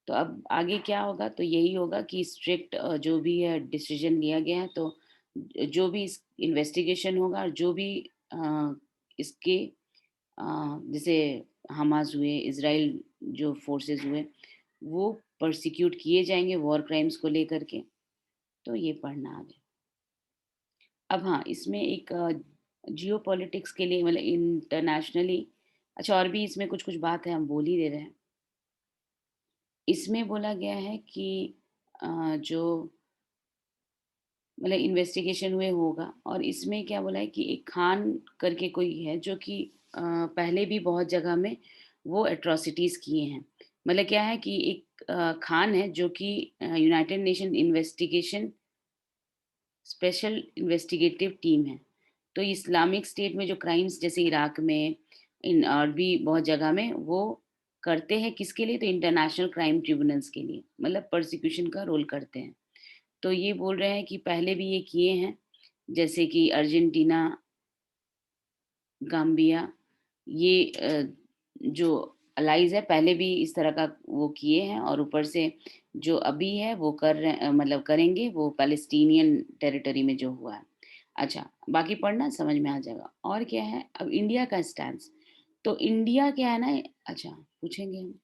तो अब आगे क्या होगा, तो यही होगा कि स्ट्रिक्ट जो भी है डिसीजन लिया गया है, तो जो भी इस इन्वेस्टिगेशन होगा और जो भी इसके जैसे हमास हुए, इज़राइल जो फोर्सेस हुए, वो प्रोसिक्यूट किए जाएँगे वॉर क्राइम्स को लेकर के। तो ये पढ़ना आगे। अब हाँ, इसमें एक जियोपॉलिटिक्स के लिए मतलब इंटरनेशनली अच्छा, और भी इसमें कुछ-कुछ बात है, हम बोल ही दे रहे हैं। इसमें बोला गया है कि जो मतलब इन्वेस्टिगेशन हुए होगा, और इसमें क्या बोला है कि एक खान करके कोई है जो कि पहले भी बहुत जगह में वो एट्रोसिटीज़ किए हैं। मतलब क्या है कि एक खान है जो कि United nation investigation special investigative team है। तो इस्लामिक स्टेट में जो क्राइम्स जैसे इराक में इन और भी बहुत जगह में वो करते हैं, किसके लिए, तो इंटरनेशनल क्राइम ट्रिब्यूनल्स के लिए, मतलब प्रोसिक्यूशन का रोल करते हैं। तो ये बोल रहे हैं कि पहले भी ये किए हैं, जैसे कि अर्जेंटीना, गाम्बिया, ये जो अलाइज़ है पहले भी इस तरह का वो किए हैं, और ऊपर से जो अभी है वो कर रहे मतलब करेंगे वो पैलेस्टीनियन टेरिटरी में जो हुआ है। अच्छा, बाकी पढ़ना समझ में आ जाएगा। और क्या है, अब इंडिया का स्टैंस, तो इंडिया क्या है ना, अच्छा पूछेंगे हम।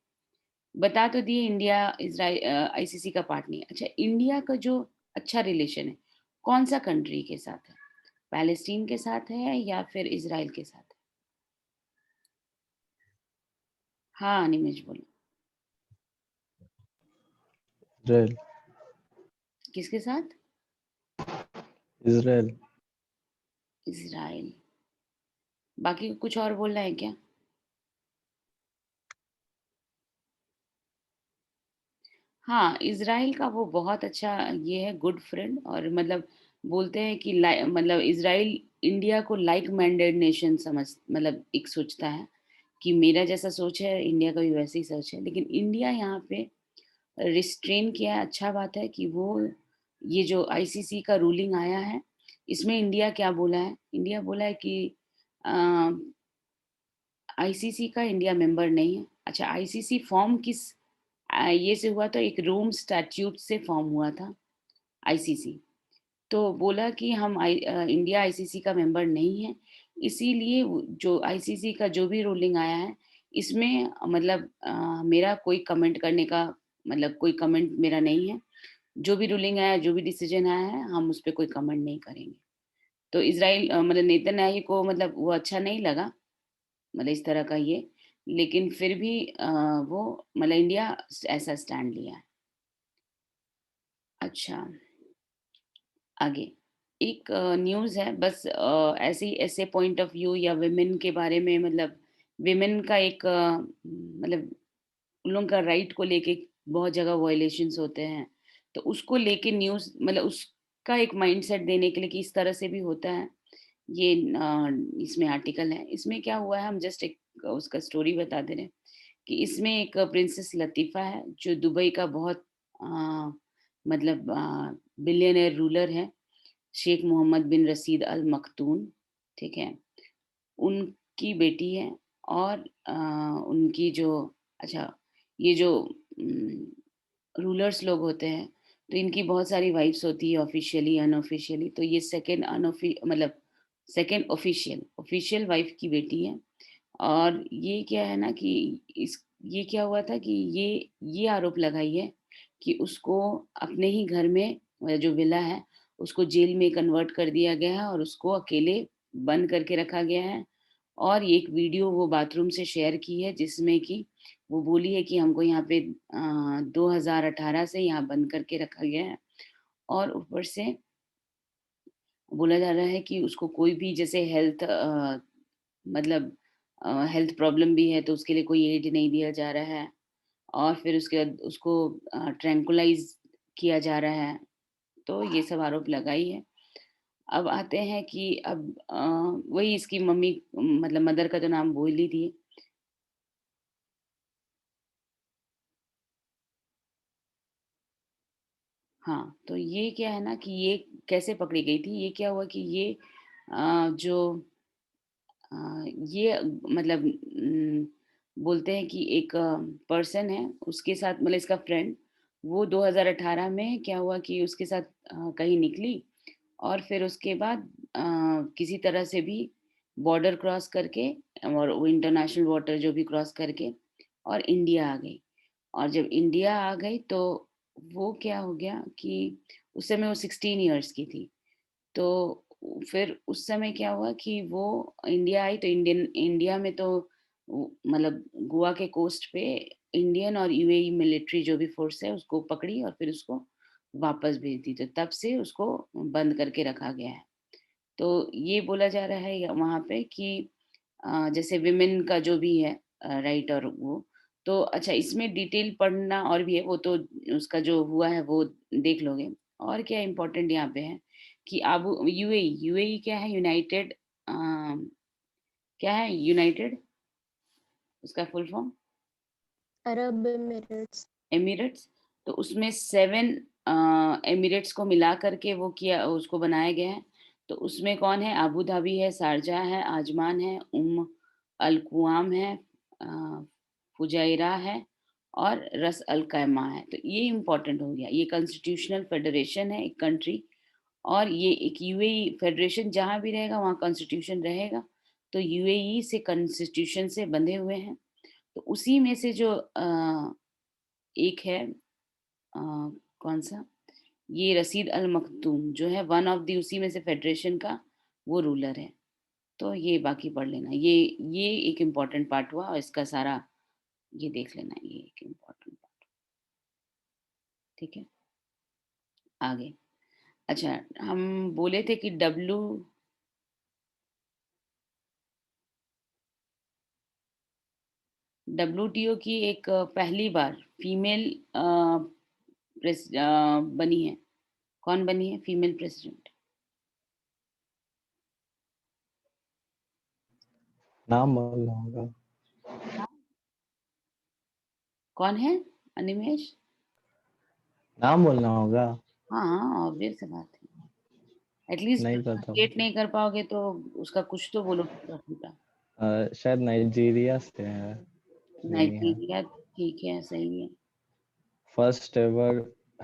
बता तो दिए इंडिया आईसीसी का पार्ट नहीं है। अच्छा, इंडिया का जो अच्छा रिलेशन है, कौन-सा कंट्री के साथ है? पैलेस्टीन के साथ है या फिर इज़राइल के साथ है? हाँ, निमिष बोलो। इजराइल। किसके साथ? इजराइल। इज़राइल। बाकी कुछ और बोलना है क्या? हाँ, इज़राइल का वो बहुत अच्छा ये है, गुड फ्रेंड, और मतलब बोलते हैं कि मतलब इज़राइल इंडिया को लाइक माइंडेड नेशन मतलब एक सोचता है कि मेरा जैसा सोच है, इंडिया का भी वैसे ही सोच है। लेकिन इंडिया यहाँ पे रिस्ट्रेन किया है, अच्छा बात है कि वो ये जो आईसीसी का रूलिंग आया है, इसमें इंडिया क्या बोला है? इंडिया बोला है कि अ, आईसीसी का इंडिया मेंबर नहीं है। अच्छा, आईसीसी फॉर्म किस ये से हुआ था, एक रोम स्टैट्यूट से फॉर्म हुआ था आईसीसी। तो बोला कि हम इंडिया आईसीसी का मेंबर नहीं है, इसीलिए जो आईसीसी का जो भी रूलिंग आया है, इसमें मतलब मेरा कोई कमेंट करने का मतलब कोई कमेंट मेरा नहीं है। जो भी रूलिंग आया, जो भी डिसीजन आया है, हम उस पे कोई कमेंट नहीं करेंगे। तो इज़राइल मतलब नेतन्याहू को मतलब वो अच्छा नहीं लगा, मतलब इस तरह का ये, लेकिन फिर भी वो मतलब इंडिया ऐसा स्टैंड लिया है। अच्छा, आगे एक न्यूज़ है बस ऐसे ऐसे पॉइंट ऑफ व्यू या विमेन के बारे में मतलब विमेन का एक मतलब उन लोगों का राइट को लेके बहुत जगह वायलेशंस होते हैं तो उसको लेके न्यूज़ मतलब उसका एक माइंडसेट देने के लिए कि इस तरह से भी होता है ये इसमें आर्टिकल है इसमें क्या हुआ है हम जस्ट एक उसका स्टोरी बता दे रहे हैं कि इसमें एक प्रिंसेस लतीफ़ा है जो दुबई का बहुत मतलब बिलियनर रूलर है शेख मोहम्मद बिन रशीद अल मखतूम ठीक है उनकी बेटी है और उनकी जो अच्छा ये जो रूलर्स लोग होते हैं तो इनकी बहुत सारी वाइफ्स होती है ऑफिशियली अनऑफिशियली तो ये सेकंड मतलब सेकंड ऑफिशियल ऑफिशियल वाइफ की बेटी है और ये क्या है ना कि इस ये क्या हुआ था कि ये आरोप लगाई है कि उसको अपने ही घर में जो विला है उसको जेल में कन्वर्ट कर दिया गया है और उसको अकेले बंद करके रखा गया है और ये एक वीडियो वो बाथरूम से शेयर की है जिसमें कि वो बोली है कि हमको यहाँ पे 2018 से यहाँ बंद करके रखा गया है और ऊपर से बोला जा रहा है कि उसको कोई भी जैसे मतलब हेल्थ प्रॉब्लम भी है तो उसके लिए कोई एड नहीं दिया जा रहा है और फिर उसके बाद उसको ट्रैंकुलाइज किया जा रहा है तो ये सब आरोप लगाई है अब आते हैं कि अब वही इसकी मम्मी मतलब मदर का तो नाम बोल ही दिए हाँ तो ये क्या है ना कि ये कैसे पकड़ी गई थी ये क्या हुआ कि ये जो ये मतलब बोलते हैं कि एक पर्सन है उसके साथ मतलब इसका फ्रेंड वो 2018 में क्या हुआ कि उसके साथ कहीं निकली और फिर उसके बाद किसी तरह से भी बॉर्डर क्रॉस करके और वो इंटरनेशनल वाटर जो भी क्रॉस करके और इंडिया आ गई और जब इंडिया आ गई तो वो क्या हो गया कि उस समय वो 16 इयर्स की थी तो फिर उस समय क्या हुआ कि वो इंडिया आई तो इंडिया में तो मतलब गोवा के कोस्ट पे इंडियन और यूएई मिलिट्री जो भी फोर्स है उसको पकड़ी और फिर उसको वापस भेज दी तो तब से उसको बंद करके रखा गया है तो ये बोला जा रहा है वहाँ पे कि जैसे विमेन का जो भी है राइट और वो तो अच्छा इसमें डिटेल पढ़ना और भी है वो तो उसका जो हुआ है वो देख लोगे और क्या इम्पोर्टेंट यहाँ पे है कि अब यूएई यूएई क्या है यूनाइटेड क्या है यूनाइटेड उसका full form Arab Emirates. Emirates तो उसमें 7 एमिरेट्स को मिला करके वो किया उसको बनाया गया है तो उसमें कौन है अबू धाबी है शारजा है आजमान है अल कुआम है फुजैरा है और रस अल कैमा है तो ये इम्पोर्टेंट हो गया ये कॉन्स्टिट्यूशनल फेडरेशन है एक कंट्री और ये एक यूएई फेडरेशन जहाँ भी रहेगा वहाँ कॉन्स्टिट्यूशन रहेगा तो यूएई से कॉन्स्टिट्यूशन से बंधे हुए हैं तो उसी में से जो एक है कौन सा ये रसीद अल मखतूम जो है वन ऑफ दी उसी में से फेडरेशन का वो रूलर है तो ये बाकी पढ़ लेना ये एक इम्पॉर्टेंट पार्ट हुआ और इसका सारा ये देख लेना ये एक इम्पॉर्टेंट पार्ट ठीक है आगे अच्छा हम बोले थे कि डब्ल्यूटीओ की एक पहली बार फीमेल बनी है कौन बनी है फीमेल प्रेसिडेंट नाम बोलना होगा। कौन है अनिमेश नाम बोलना होगा। हाँ हाँ ऑब्वियस बात है एटलीस्ट नहीं पता प्रोनाउंसिएट मुझे। नहीं कर पाओगे तो उसका कुछ तो बोलो टूटा फूटा शायद नाइजीरिया से है। नहीं है। नाइजीरिया ठीक है सही है first ever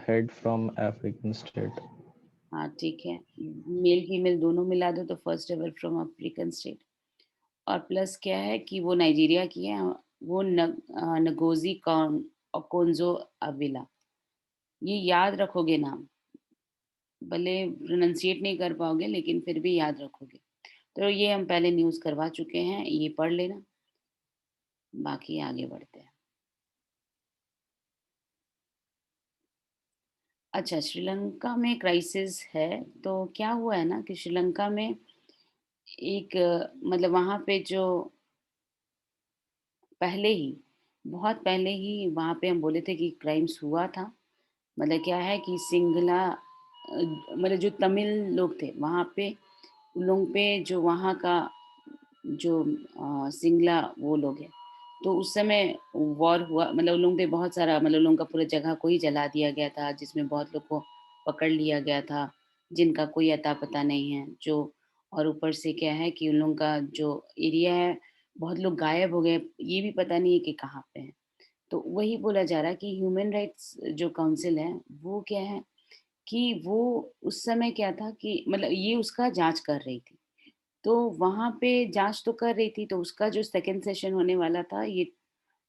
head from African state. हाँ ठीक है मेल फीमेल दोनों मिला दो तो first ever from African state और प्लस क्या है कि वो नाइजीरिया की है वो नगोजी ओकोंजो अविला ये याद रखोगे नाम भले प्रोनाउंसिएट नहीं कर पाओगे लेकिन फिर भी याद रखोगे तो ये हम पहले न्यूज़ करवा चुके हैं ये पढ़ लेना बाकी आगे बढ़ते हैं अच्छा, श्रीलंका में क्राइसिस है, तो क्या हुआ है ना कि श्रीलंका में एक मतलब वहाँ पे जो पहले ही, बहुत पहले ही वहाँ पे हम बोले थे कि क्राइम्स हुआ था। मतलब क्या है कि सिंघला मतलब जो तमिल लोग थे वहाँ पे, उन लोगों पे जो वहाँ का जो सिंगला वो लोग हैं, तो उस समय वॉर हुआ, मतलब उन लोगों पे बहुत सारा, मतलब उन लोगों का पूरा जगह को ही जला दिया गया था, जिसमें बहुत लोग को पकड़ लिया गया था, जिनका कोई अता पता नहीं है। जो और ऊपर से क्या है कि उन लोगों का जो एरिया है, बहुत लोग गायब हो गए, ये भी पता नहीं है कि कहाँ पे हैं। तो वही बोला जा रहा है कि ह्यूमन राइट्स जो काउंसिल है, वो क्या है कि वो उस समय क्या था कि मतलब ये उसका जाँच कर रही थी। तो वहाँ पे जाँच तो कर रही थी, तो उसका जो सेकंड सेशन होने वाला था, ये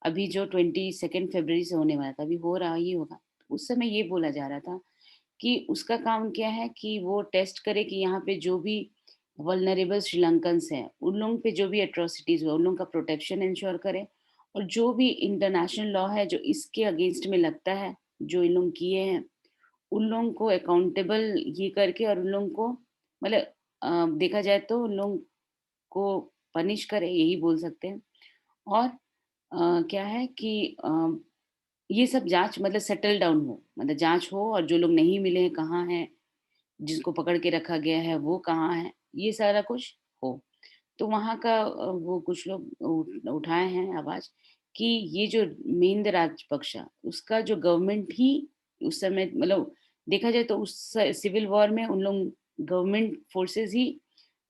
अभी जो 22 फरवरी से होने वाला था, अभी हो रहा ही होगा। उस समय ये बोला जा रहा था कि उसका काम क्या है कि वो टेस्ट करे कि यहाँ पे जो भी वल्नरेबल श्रीलंकन्स हैं, उन लोगों पे जो भी एट्रोसिटीज़ हुआ, उन लोगों का प्रोटेक्शन इंश्योर करे, और जो भी इंटरनेशनल लॉ है, जो इसके अगेंस्ट में लगता है, जो इन लोग किए हैं, उन लोगों को अकाउंटेबल ये करके, और उन लोगों को मतलब देखा जाए तो उन लोगों को पनिश करे, यही बोल सकते हैं। और क्या है कि ये सब जाँच मतलब सेटल डाउन हो, मतलब जाँच हो, और जो लोग नहीं मिले हैं, कहाँ हैं, जिसको पकड़ के रखा गया है, वो कहाँ है, ये सारा कुछ हो। तो वहाँ का वो कुछ लोग उठाए हैं आवाज़ कि ये जो महिंद राजपक्षा, उसका जो गवर्नमेंट ही उस समय, मतलब देखा जाए तो उस सिविल वॉर में उन लोग गवर्नमेंट फोर्सेस ही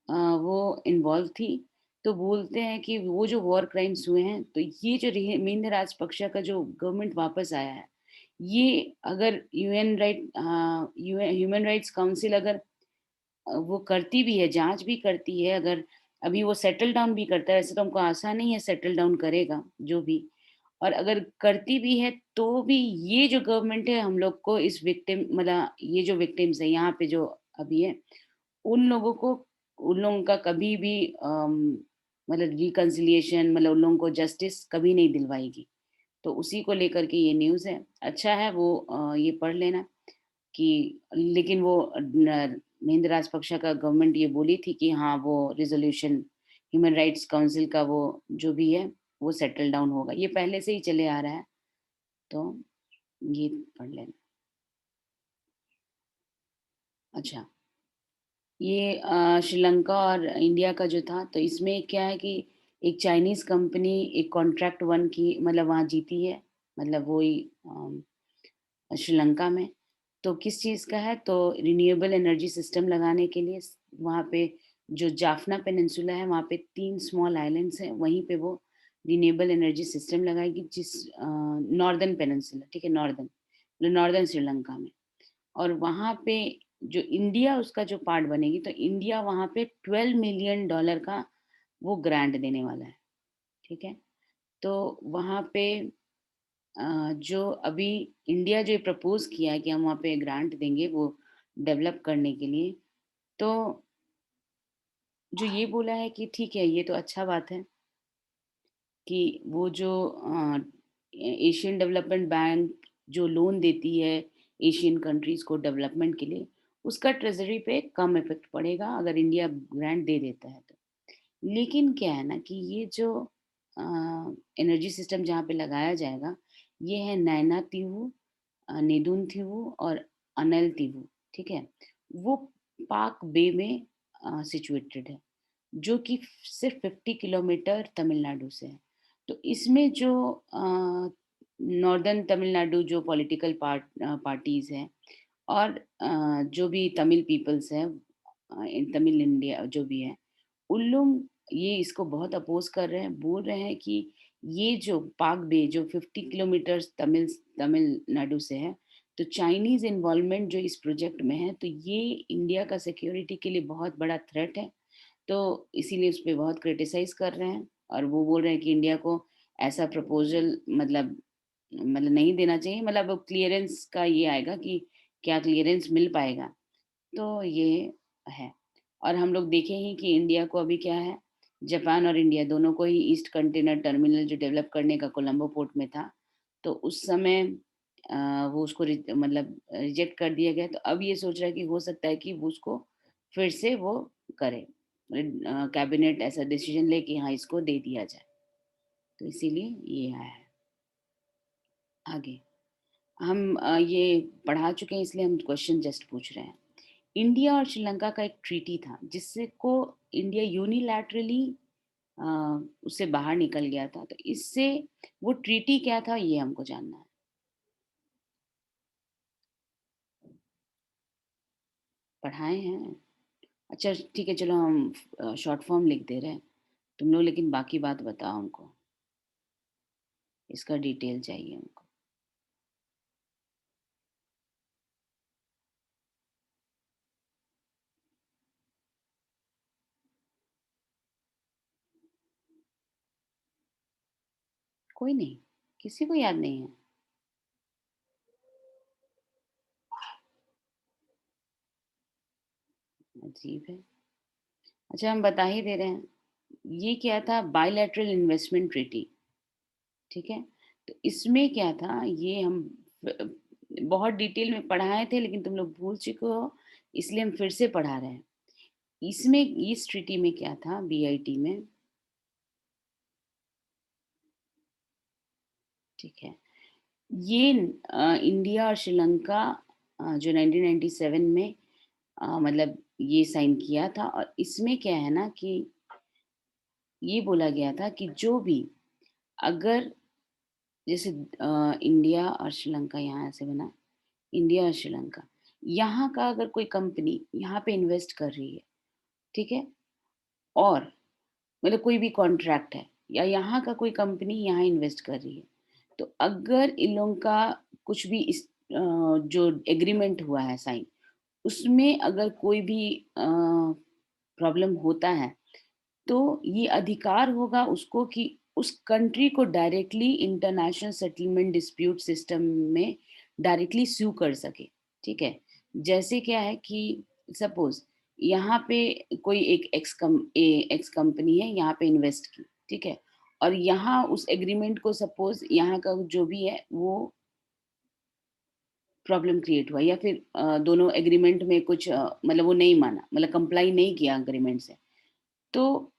वो इन्वॉल्व थी। तो बोलते हैं कि वो जो वॉर क्राइम्स हुए हैं, तो ये जो महिंद राजपक्षा का जो गवर्नमेंट वापस आया है, ये अगर ह्यूमन राइट्स काउंसिल अगर वो करती भी है, जाँच भी करती है, अगर अभी वो सेटल डाउन भी करता है, वैसे तो हमको आशा नहीं है सेटल डाउन करेगा, जो भी। और अगर करती भी है, तो भी ये जो गवर्नमेंट है, हम लोग को इस विक्टिम, मतलब ये जो विक्टिम्स हैं, यहाँ पे जो अभी हैं, उन लोगों को, उन लोगों का कभी भी मतलब रिकन्सिलिएशन, मतलब उन लोगों को जस्टिस कभी नहीं दिलवाएगी। तो उसी को लेकर के ये न्यूज़ है। अच्छा है वो ये पढ़ लेना कि, लेकिन वो महिंदा राजपक्षा का गवर्नमेंट ये बोली थी कि हाँ, वो रिज़ॉल्यूशन ह्यूमन राइट्स काउंसिल का वो जो भी है, वो सेटल डाउन होगा। ये पहले से ही चले आ रहा है, तो ये पढ़ लेना। अच्छा, ये श्रीलंका और इंडिया का जो था, तो इसमें क्या है कि एक चाइनीज़ कंपनी एक कॉन्ट्रैक्ट वन की, मतलब वहाँ जीती है, मतलब वही श्रीलंका में। तो किस चीज़ का है, तो रिन्यूएबल एनर्जी सिस्टम लगाने के लिए वहाँ पे जो जाफना पेनिनसुला है, वहाँ पे 3 स्मॉल आइलैंड्स हैं, वहीं पे वो रिन्यूएबल एनर्जी सिस्टम लगाएगी, जिस नॉर्दर्न पेनिनसुला, ठीक है, नॉर्दर्न, मतलब नॉर्दर्न श्रीलंका में। और वहाँ पे जो इंडिया उसका जो पार्ट बनेगी, तो इंडिया वहाँ पे $12 मिलियन का वो ग्रांट देने वाला है, ठीक है। तो वहाँ पे जो अभी इंडिया जो प्रपोज किया है कि हम वहाँ पे ग्रांट देंगे वो डेवलप करने के लिए, तो जो ये बोला है कि ठीक है, ये तो अच्छा बात है कि वो जो एशियन डेवलपमेंट बैंक जो लोन देती है एशियन कंट्रीज को डेवलपमेंट के लिए, उसका ट्रेजरी पे कम इफेक्ट पड़ेगा अगर इंडिया ग्रांट दे देता है तो। लेकिन क्या है ना कि ये जो एनर्जी सिस्टम जहाँ पे लगाया जाएगा, ये है नैना तीवू, नेदुन थीवू और अनल तीवू, ठीक है। वो पाक बे में सिचुएटेड है, जो कि सिर्फ 50 किलोमीटर तमिलनाडु से है। तो इसमें जो नॉर्दर्न तमिलनाडु जो पॉलिटिकल पार्टीज हैं, और जो भी तमिल पीपल्स हैं, तमिल इंडिया जो भी है, उन लोग ये इसको बहुत अपोज कर रहे हैं, बोल रहे हैं कि ये जो पाक बे जो 50 किलोमीटर तमिलनाडु से है, तो चाइनीज इन्वॉल्वमेंट जो इस प्रोजेक्ट में है, तो ये इंडिया का सिक्योरिटी के लिए बहुत बड़ा थ्रेट है। तो इसीलिए उस पे बहुत क्रिटिसाइज़ कर रहे हैं, और वो बोल रहे हैं कि इंडिया को ऐसा प्रपोज़ल मतलब नहीं देना चाहिए, मतलब अब क्लीयरेंस का ये आएगा कि क्या क्लीयरेंस मिल पाएगा, तो ये है। और हम लोग देखें ही कि इंडिया को अभी क्या है, जापान और इंडिया दोनों को ही ईस्ट कंटेनर टर्मिनल जो डेवलप करने का कोलंबो पोर्ट में था, तो उस समय वो उसको मतलब रिजेक्ट कर दिया गया, तो अब ये सोच रहा है कि हो सकता है कि वो उसको फिर से वो करे, कैबिनेट ऐसा डिसीजन ले कि हाँ इसको दे दिया जाए, तो इसीलिए ये आया है। आगे हम ये पढ़ा चुके हैं, इसलिए हम क्वेश्चन जस्ट पूछ रहे हैं। इंडिया और श्रीलंका का एक ट्रीटी था जिससे को इंडिया यूनिलैटरली उससे बाहर निकल गया था, तो इससे वो ट्रीटी क्या था ये हमको जानना है। पढ़ाए हैं? अच्छा ठीक है, चलो हम शॉर्ट फॉर्म लिख दे रहे हैं, तुम लोग लेकिन बाकी बात बताओ हमको, इसका डिटेल चाहिए हमको। कोई नहीं, किसी को याद नहीं है? अजीब है। अच्छा हम बता ही दे रहे हैं, ये क्या था, बायलैटरल इन्वेस्टमेंट ट्रीटी, ठीक है। तो इसमें क्या था, ये हम बहुत डिटेल में पढ़ाए थे लेकिन तुम लोग भूल चुके हो, इसलिए हम फिर से पढ़ा रहे हैं। इसमें इस ट्रीटी में क्या था, बीआईटी में, ठीक है, ये इंडिया और श्रीलंका जो 1997 में मतलब ये साइन किया था, और इसमें क्या है ना कि ये बोला गया था कि जो भी, अगर जैसे इंडिया और श्रीलंका यहाँ ऐसे बना, इंडिया और श्रीलंका, यहाँ का अगर कोई कंपनी यहाँ पे इन्वेस्ट कर रही है, ठीक है, और मतलब कोई भी कॉन्ट्रैक्ट है या यहाँ का कोई कंपनी यहाँ इन्वेस्ट कर रही है, तो अगर इन लोगों का कुछ भी इस जो एग्रीमेंट हुआ है साइन, उसमें अगर कोई भी प्रॉब्लम होता है, तो ये अधिकार होगा उसको कि उस कंट्री को directly international settlement dispute system में डायरेक्टली स्यू कर सके, ठीक है। जैसे क्या है कि सपोज यहाँ पे कोई एक एक्स कंपनी है, यहाँ पे इन्वेस्ट की, ठीक है, और यहाँ उस एग्रीमेंट को सपोज यहाँ का जो भी है वो प्रॉब्लम क्रिएट हुआ, या फिर दोनों एग्रीमेंट में कुछ मतलब वो नहीं माना, मतलब कंप्लाई नहीं किया एग्रीमेंट से, तो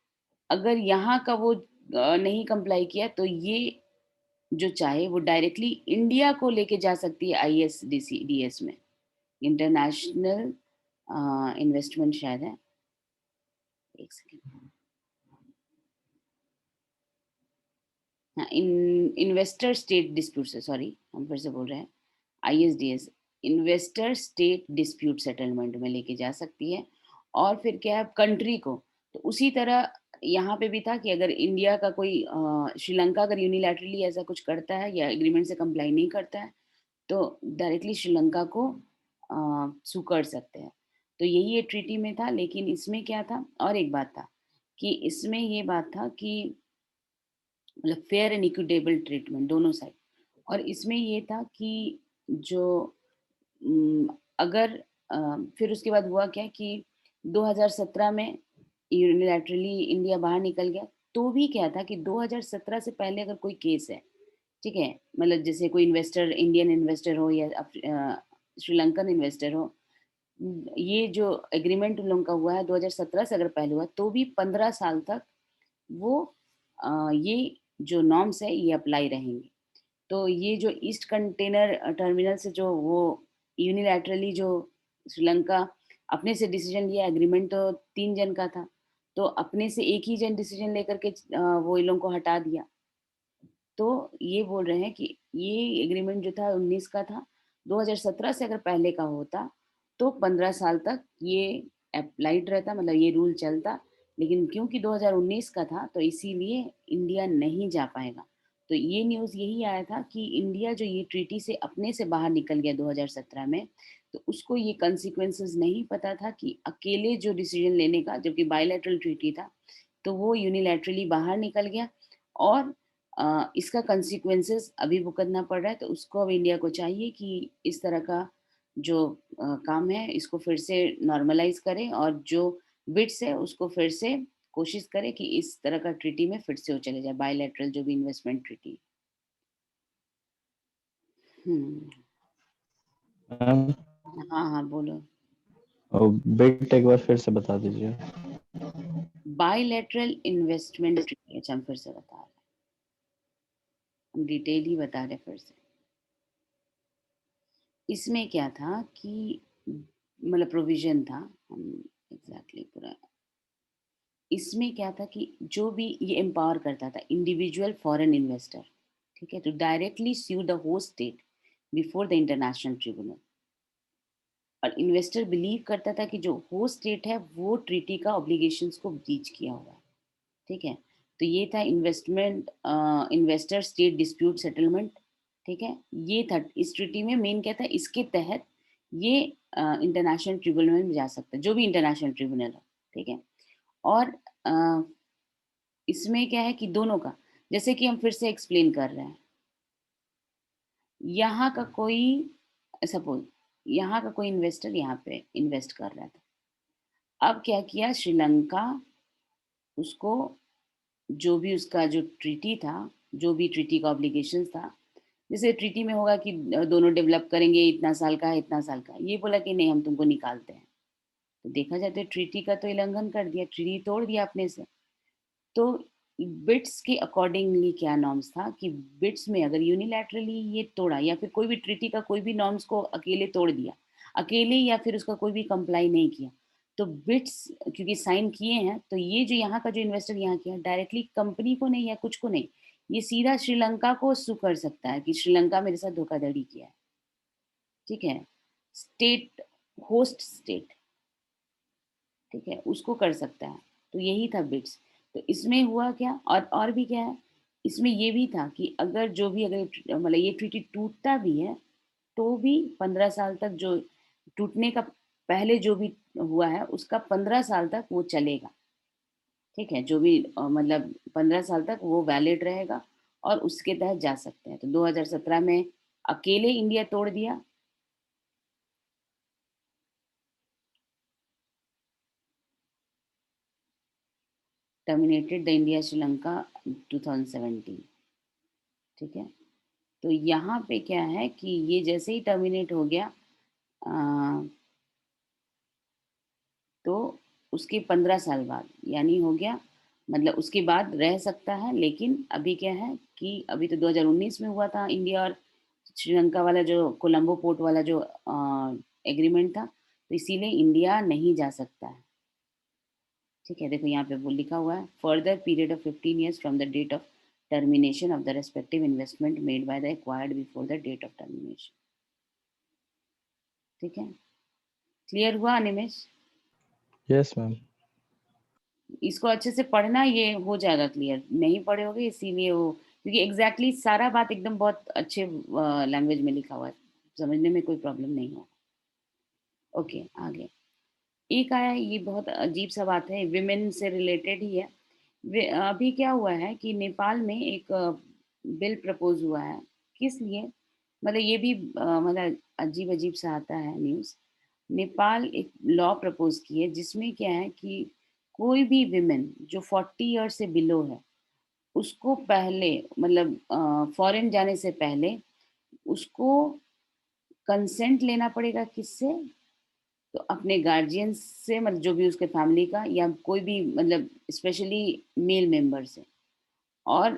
अगर यहाँ का वो नहीं कंप्लाई किया, तो ये जो चाहे वो डायरेक्टली इंडिया को लेके जा सकती है ISDS में, इंटरनेशनल इन्वेस्टमेंट शायद है, एक सेकेंड, हाँ, इन्वेस्टर स्टेट डिस्प्यूट से, सॉरी हम फिर से बोल रहे हैं, ISDS, investor state dispute settlement में लेके जा सकती है। और फिर क्या है, कंट्री को, तो उसी तरह यहाँ पे भी था कि अगर इंडिया का कोई श्रीलंका अगर यूनिलैटरली ऐसा कुछ करता है या एग्रीमेंट से कंप्लाई नहीं करता है, तो डायरेक्टली श्रीलंका को सू कर सकते हैं। तो यही ये ट्रीटी में था, लेकिन इसमें क्या था, और एक बात था कि इसमें ये बात था कि मतलब फेयर एंड इक्विटेबल ट्रीटमेंट दोनों साइड, और इसमें ये था कि जो अगर फिर उसके बाद हुआ क्या कि 2017 में यूनिलैटरली इंडिया बाहर निकल गया, तो भी क्या था कि 2017 से पहले अगर कोई केस है, ठीक है, मतलब जैसे कोई इन्वेस्टर, इंडियन इन्वेस्टर हो या श्रीलंकन इन्वेस्टर हो, ये जो एग्रीमेंट उन लोगों का हुआ है 2017 से अगर पहले हुआ, तो भी 15 साल तक वो ये जो नॉर्म्स है ये अप्लाई रहेंगे। तो ये जो ईस्ट कंटेनर टर्मिनल से जो वो यूनिलैटरली जो श्रीलंका अपने से डिसीजन लिया, एग्रीमेंट तो 3 जन का था, तो अपने से एक ही जन डिसीजन लेकर के वो इन लोगों को हटा दिया। तो ये बोल रहे हैं कि ये एग्रीमेंट जो था 19 का था, 2017 से अगर पहले का होता तो 15 साल तक ये अप्लाइड रहता, मतलब ये रूल चलता, लेकिन क्योंकि 2019 का था तो इसीलिए इंडिया नहीं जा पाएगा। तो ये न्यूज़ यही आया था कि इंडिया जो ये ट्रीटी से अपने से बाहर निकल गया 2017 में, तो उसको ये कंसिक्वेंसेस नहीं पता था कि अकेले जो डिसीजन लेने का, जबकि बायलैटरल ट्रीटी था, तो वो यूनिलैटरली बाहर निकल गया, और इसका कंसिक्वेंसेस अभी भुगतना पड़ रहा है। तो उसको अब इंडिया को चाहिए कि इस तरह का जो काम है इसको फिर से नॉर्मलाइज करें, और जो बिट्स है उसको फिर से कोशिश करें कि इस तरह का ट्रीटी में फिर से वो चले जाए, बायलैटरल जो भी इन्वेस्टमेंट ट्रीटी। मैम हाँ हाँ बोलो। बिट एक बार फिर से बता दीजिए। बायलैटरल इन्वेस्टमेंट ट्रीटी, अच्छा हम फिर से बता रहे हैं, हम डिटेल ही बता रहे हैं फिर से। इसमें क्या था कि मतलब प्रोविजन था, हम एग्जैक्टली पूरा, इसमें क्या था कि जो भी ये एम्पावर करता था इंडिविजुअल फॉरेन इन्वेस्टर, ठीक है, to directly sue the host state before the international tribunal. और इन्वेस्टर बिलीव करता था कि जो होस्ट स्टेट है वो ट्रीटी का ऑब्लिगेशंस को ब्रीच किया हुआ है, ठीक है। तो ये था investment investor state dispute settlement, ठीक है। ये था इस ट्रीटी में मेन क्या था, इसके तहत ये इंटरनेशनल ट्रिब्यूनल में जा सकता है, जो भी इंटरनेशनल ट्रिब्यूनल हो, ठीक है। और अ, इसमें क्या है कि दोनों का, जैसे कि हम फिर से एक्सप्लेन कर रहे हैं, यहाँ का कोई सपोज यहाँ का कोई इन्वेस्टर यहाँ पे इन्वेस्ट कर रहा था, अब क्या किया श्रीलंका, उसको जो भी उसका जो ट्रीटी था, जो भी ट्रीटी का ऑब्लिगेशन था, जैसे ट्रीटी में होगा कि दोनों डेवलप करेंगे, इतना साल का है इतना साल का, ये बोला कि नहीं हम तुमको निकालते हैं, तो देखा जाए तो ट्रीटी का तो उल्लंघन कर दिया, ट्रीटी तोड़ दिया अपने से। तो बिट्स के अकॉर्डिंगली क्या नॉर्म्स था कि बिट्स में अगर यूनिलैटरली ये तोड़ा या फिर कोई भी ट्रीटी का कोई भी नॉर्म्स को अकेले तोड़ दिया, अकेले या फिर उसका कोई भी कंप्लाई नहीं किया, तो बिट्स क्योंकि साइन किए हैं, तो ये जो यहाँ का जो इन्वेस्टर यहाँ किया डायरेक्टली कंपनी को नहीं या कुछ को नहीं, ये सीधा श्रीलंका को सू कर सकता है कि श्रीलंका मेरे साथ धोखाधड़ी किया है, ठीक है। स्टेट, होस्ट स्टेट, ठीक है, उसको कर सकता है। तो यही था बिट्स। तो इसमें हुआ क्या, और भी क्या है, इसमें ये भी था कि अगर जो भी अगर मतलब ये ट्रीटी टूटता भी है तो भी 15 साल तक, जो टूटने का पहले जो भी हुआ है उसका 15 साल तक वो चलेगा, ठीक है, जो भी मतलब 15 साल तक वो वैलिड रहेगा और उसके तहत जा सकते हैं। तो 2017 में अकेले इंडिया तोड़ दिया, टर्मिनेटेड द इंडिया श्रीलंका 2017, ठीक है। तो यहाँ पे क्या है कि ये जैसे ही टर्मिनेट हो गया अ, तो उसके 15 साल बाद यानी हो गया, मतलब उसके बाद रह सकता है, लेकिन अभी क्या है कि अभी तो 2019 में हुआ था इंडिया और श्रीलंका वाला जो कोलंबो पोर्ट वाला जो एग्रीमेंट था, तो इसीलिए इंडिया नहीं जा सकता है, ठीक है। देखो यहाँ पे वो लिखा हुआ है, further period of 15 years from the date of termination of the respective investment made by the acquired before the date of termination, ठीक है। क्लियर हुआ अनिमेश? Yes ma'am. इसको अच्छे से पढ़ना, ये हो जाएगा क्लियर, नहीं पढ़े होगे इसीलिए वो, क्योंकि एग्जैक्टली exactly सारा बात एकदम बहुत अच्छे लैंग्वेज में लिखा हुआ है, समझने में कोई प्रॉब्लम नहीं हो। ओके आगे एक आया, ये बहुत अजीब सा बात है, विमेन से रिलेटेड ही है। अभी क्या हुआ है कि नेपाल में एक बिल प्रपोज हुआ है, किस लिए, मतलब ये भी मतलब अजीब अजीब सा आता है न्यूज़। नेपाल एक लॉ प्रपोज की है जिसमें क्या है कि कोई भी विमेन जो 40 ईयर्स से बिलो है, उसको पहले मतलब फॉरेन जाने से पहले उसको कंसेंट लेना पड़ेगा, किससे, तो अपने गार्जियन से, मतलब जो भी उसके फैमिली का या कोई भी मतलब स्पेशली मेल मेंबर से, और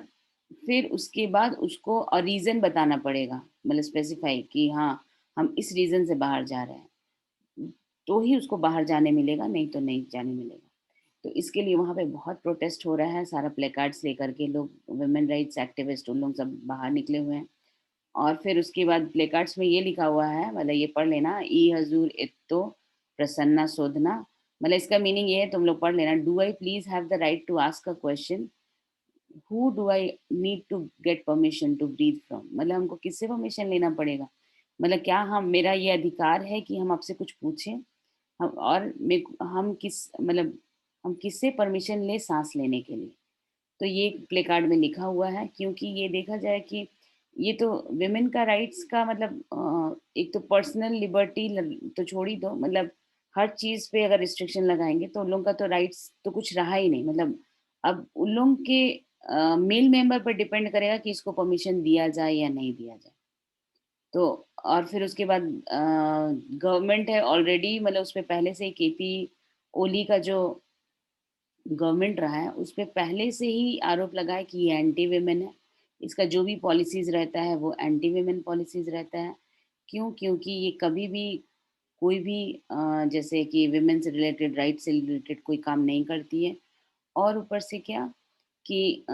फिर उसके बाद उसको और रीज़न बताना पड़ेगा, मतलब स्पेसिफाई कि हाँ हम इस रीज़न से बाहर जा रहे हैं, तो ही उसको बाहर जाने मिलेगा, नहीं तो नहीं जाने मिलेगा। तो इसके लिए वहाँ पे बहुत प्रोटेस्ट हो रहा है, सारा प्लेकार्ड्स लेकर के लोग, वुमेन राइट्स एक्टिविस्ट उन लोग सब बाहर निकले हुए हैं। और फिर उसके बाद प्लेकार्ड्स में ये लिखा हुआ है, मतलब ये पढ़ लेना, ई हजूर इत्तो प्रसन्ना शोधना, मतलब इसका मीनिंग ये है, तुम लोग पढ़ लेना, do I please have the right to ask a question, who do I need to get permission to breathe from, मतलब हमको किससे परमिशन लेना पड़ेगा, मतलब क्या हम, मेरा ये अधिकार है कि हम आपसे कुछ पूछें, हम और हम किस मतलब हम किससे परमिशन ले सांस लेने के लिए। तो ये प्ले कार्ड में लिखा हुआ है, क्योंकि ये देखा जाए कि ये तो विमेन का राइट्स का मतलब एक तो पर्सनल लिबर्टी तो छोड़ ही दो, मतलब हर चीज पे अगर रिस्ट्रिक्शन लगाएंगे तो उन लोगों का तो राइट्स तो कुछ रहा ही नहीं, मतलब अब उन लोगों के मेल मेंबर पर डिपेंड करेगा कि इसको परमिशन दिया जाए या नहीं दिया जाए। तो और फिर उसके बाद गवर्नमेंट है ऑलरेडी, मतलब उस पे पहले से केपी ओली का जो गवर्नमेंट रहा है उस पे पहले से ही आरोप लगा है कि ये एंटी वेमेन है। इसका जो भी पॉलिसीज रहता है वो एंटी वेमेन पॉलिसीज रहता है। क्यों? क्योंकि ये कभी भी कोई भी जैसे कि विमेन से रिलेटेड, राइट से रिलेटेड कोई काम नहीं करती है। और ऊपर से क्या कि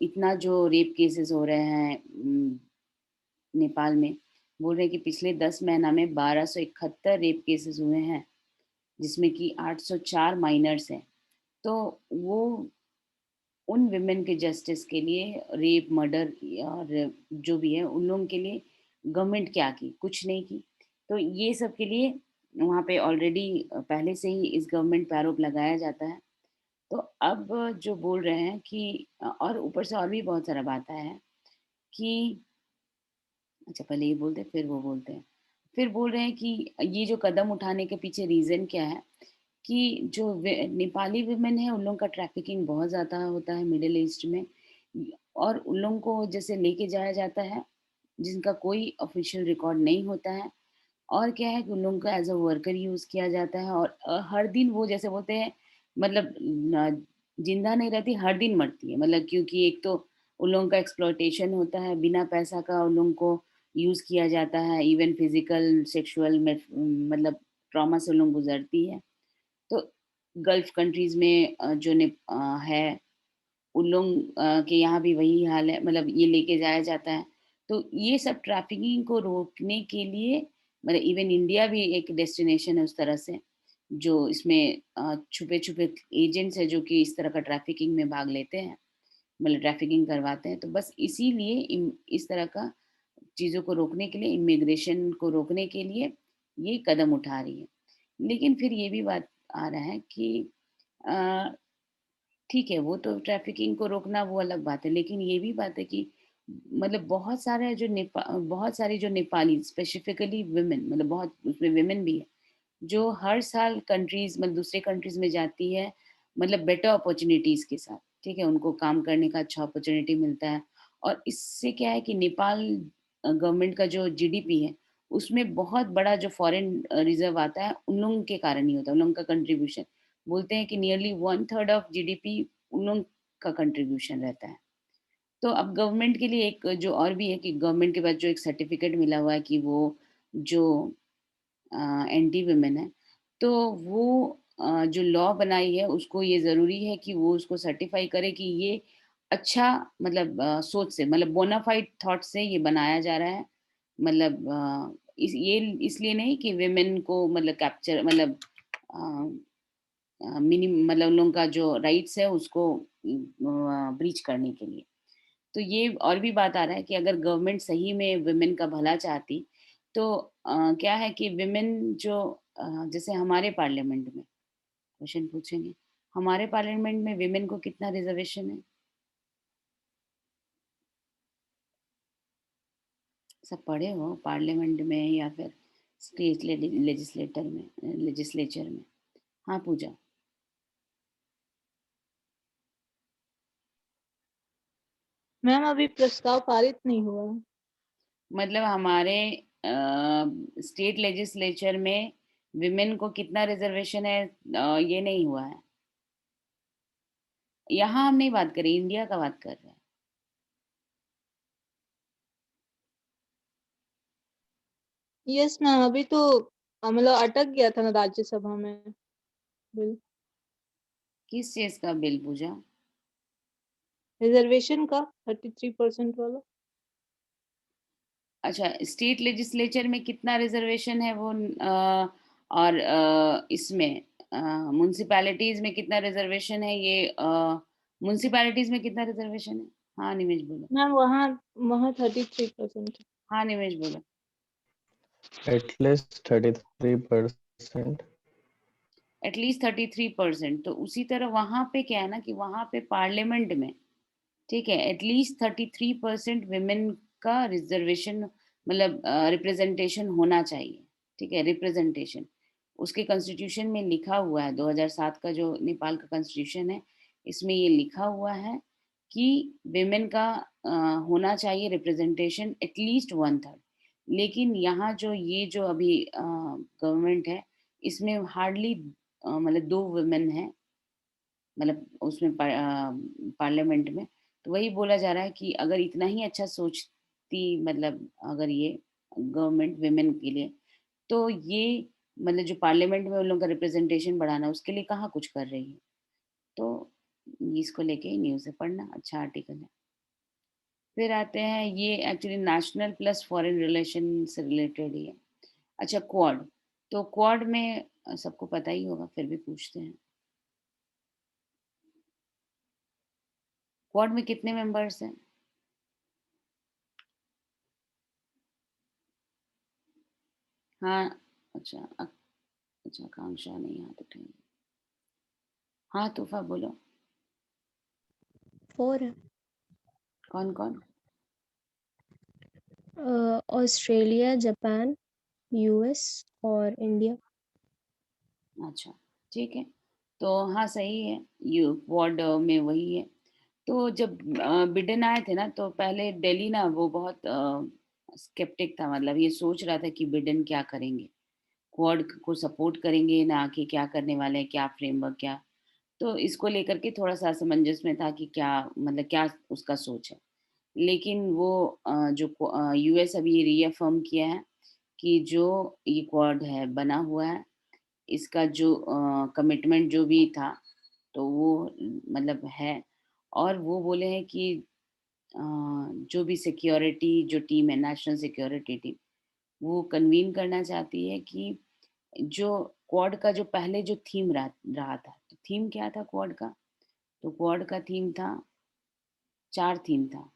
इतना जो रेप केसेस हो रहे हैं नेपाल में, बोल रहे हैं कि पिछले 10 महीना में 1271 रेप केसेस हुए हैं, जिसमें कि 804 माइनर्स हैं। तो वो उन विमेन के जस्टिस के लिए, रेप, मर्डर और जो भी है उन लोगों के लिए गवर्नमेंट क्या की? कुछ नहीं की। तो ये सब के लिए वहाँ पे ऑलरेडी पहले से ही इस गवर्नमेंट पे आरोप लगाया जाता है। तो अब जो बोल रहे हैं कि और ऊपर से और भी बहुत सारा बात आया है कि अच्छा पहले ये बोलते हैं फिर वो बोलते हैं। फिर बोल रहे हैं कि ये जो कदम उठाने के पीछे रीज़न क्या है कि जो नेपाली वुमेन है उन लोगों का ट्रैफिकिंग बहुत ज़्यादा होता है मिडिल ईस्ट में। और उन लोगों को जैसे लेके जाया जाता है जिनका कोई ऑफिशियल रिकॉर्ड नहीं होता है। और क्या है कि उन लोगों को एज अ वर्कर यूज़ किया जाता है। और हर दिन वो जैसे बोलते हैं, मतलब जिंदा नहीं रहती, हर दिन मरती है। मतलब क्योंकि एक तो उन लोगों का एक्सप्लॉयटेशन होता है, बिना पैसा का उन लोगों को यूज़ किया जाता है। इवन फिजिकल सेक्सुअल मतलब ट्रॉमा से उन लोग गुजरती है। तो गल्फ कंट्रीज में है उन लोग के यहाँ भी वही हाल है, मतलब ये लेके जाया जाता है। तो ये सब ट्रैफिकिंग को रोकने के लिए, मतलब इवन इंडिया भी एक डेस्टिनेशन है उस तरह से, जो इसमें छुपे छुपे एजेंट्स है जो कि इस तरह का ट्रैफिकिंग में भाग लेते हैं, मतलब ट्रैफिकिंग करवाते हैं। तो बस इसीलिए इस तरह का चीज़ों को रोकने के लिए, इमिग्रेशन को रोकने के लिए ये कदम उठा रही है। लेकिन फिर ये भी बात आ रहा है कि अ, ठीक है, वो तो ट्रैफिकिंग को रोकना वो अलग बात है, लेकिन ये भी बात है कि मतलब बहुत सारी जो नेपाली स्पेसिफिकली वुमेन, मतलब बहुत उसमें वुमेन भी है, जो हर साल कंट्रीज़, मतलब दूसरे कंट्रीज़ में जाती है, मतलब बेटर अपॉर्च्युनिटीज़ के साथ, ठीक है? उनको काम करने का अच्छा अपॉर्च्युनिटी मिलता है। और इससे क्या है कि नेपाल गवर्नमेंट का जो जीडीपी है, उसमें बहुत बड़ा जो फॉरेन रिज़र्व आता है, उन लोगों के कारण ही होता है, उन लोगों का कंट्रीब्यूशन। बोलते हैं कि नियरली 1/3 ऑफ जीडीपी उन लोगों का कंट्रीब्यूशन रहता है। तो अब गवर्नमेंट के लिए एक जो और भी है कि गवर्नमेंट के पास जो एक सर्टिफिकेट मिला हुआ है कि वो जो एंटी वुमेन है, तो वो जो लॉ बनाई है उसको ये ज़रूरी है कि वो उसको सर्टिफ़ाई करे कि ये अच्छा, मतलब सोच से, मतलब बोनाफाइड थॉट से ये बनाया जा रहा है। मतलब इसलिए नहीं कि वुमेन को मतलब कैप्चर, मतलब मतलब उन लोगों का जो राइट्स है उसको ब्रीच करने के लिए। तो ये और भी बात आ रहा है कि अगर गवर्नमेंट सही में वुमेन का भला चाहती, तो क्या है कि वुमेन जो जैसे हमारे पार्लियामेंट में क्वेश्चन पूछेंगे, हमारे पार्लियामेंट में वुमेन को कितना रिजर्वेशन है? सब पढ़े हो पार्लियामेंट में या फिर स्टेट लेजिस्लेचर में? हाँ पूजा। मैम अभी प्रस्ताव पारित नहीं हुआ है। मतलब हमारे स्टेट लेजिस्लेचर में विमेन को कितना रिजर्वेशन है, ये नहीं हुआ है। यहाँ हम नहीं बात कर रहे, इंडिया का बात कर रहे हैं। यस मैम, अभी तो मतलब अटक गया था ना राज्यसभा में बिल, किस चीज का बिल पूजा? रिजर्वेशन का 33% वाला। अच्छा, स्टेट लेजिस्लेचर में कितना रिजर्वेशन है वो, और इसमें म्युनिसिपैलिटीज में कितना रिजर्वेशन है, ये म्युनिसिपैलिटीज में कितना रिजर्वेशन है? हाँ निमेश बोलो। मैम वहाँ वहाँ 33%। हाँ निमेश बोलो। एटलीस्ट 33%। एटलीस्ट 33%। तो उसी तरह वहां पे क्या है ना कि वहां पे पार्लियामेंट में, ठीक है, एटलीस्ट 33% विमेन का रिजर्वेशन, मतलब रिप्रेजेंटेशन होना चाहिए। ठीक है, रिप्रेजेंटेशन उसके कॉन्स्टिट्यूशन में लिखा हुआ है। 2007 का जो नेपाल का कॉन्स्टिट्यूशन है, इसमें ये लिखा हुआ है कि विमेन का होना चाहिए रिप्रेजेंटेशन एटलीस्ट 1/3। लेकिन यहाँ जो ये जो अभी गवर्नमेंट है, इसमें हार्डली मतलब 2 वुमेन हैं, मतलब उसमें पार्लियामेंट में। तो वही बोला जा रहा है कि अगर इतना ही अच्छा सोचती, मतलब अगर ये गवर्नमेंट वुमेन के लिए, तो ये मतलब जो पार्लियामेंट में उन लोगों का रिप्रेजेंटेशन बढ़ाना, उसके लिए कहाँ कुछ कर रही है। तो इसको लेके ही न्यूज़ है, पढ़ना, अच्छा आर्टिकल है। फिर आते हैं, ये actually national plus foreign relation से रिलेटेड ही है। अच्छा, क्वाड। तो क्वाड में सबको पता ही होगा, फिर भी पूछते हैं। क्वाड में कितने मेंबर्स हैं? हाँ, अच्छा अच्छा, आकांक्षा नहीं, यहाँ तो ठीक है। हाँ, तूफा बोलो। 4 है। कौन कौन? ऑस्ट्रेलिया, जापान, यूएस और इंडिया। अच्छा, ठीक है। तो हाँ, सही है, यू क्वाड में वही है। तो जब बिडेन आए थे ना, तो पहले दिल्ली ना वो बहुत स्केप्टिक था, मतलब ये सोच रहा था कि बिडेन क्या करेंगे, क्वाड को सपोर्ट करेंगे ना, आके क्या करने वाले हैं, क्या फ्रेमवर्क, क्या। तो इसको लेकर के थोड़ा सा असमंजस में था कि क्या, मतलब क्या उसका सोच है। लेकिन वो जो यूएस अभी रीअफर्म किया है कि जो ये क्वाड है बना हुआ है, इसका जो कमिटमेंट जो भी था, तो वो मतलब है। और वो बोले हैं कि जो भी सिक्योरिटी जो टीम है, नेशनल सिक्योरिटी टीम, वो कन्वीन करना चाहती है कि जो क्वाड का जो पहले जो थीम रहा था, तो थीम क्या था क्वाड का? तो क्वाड का थीम था, 4 थीम था,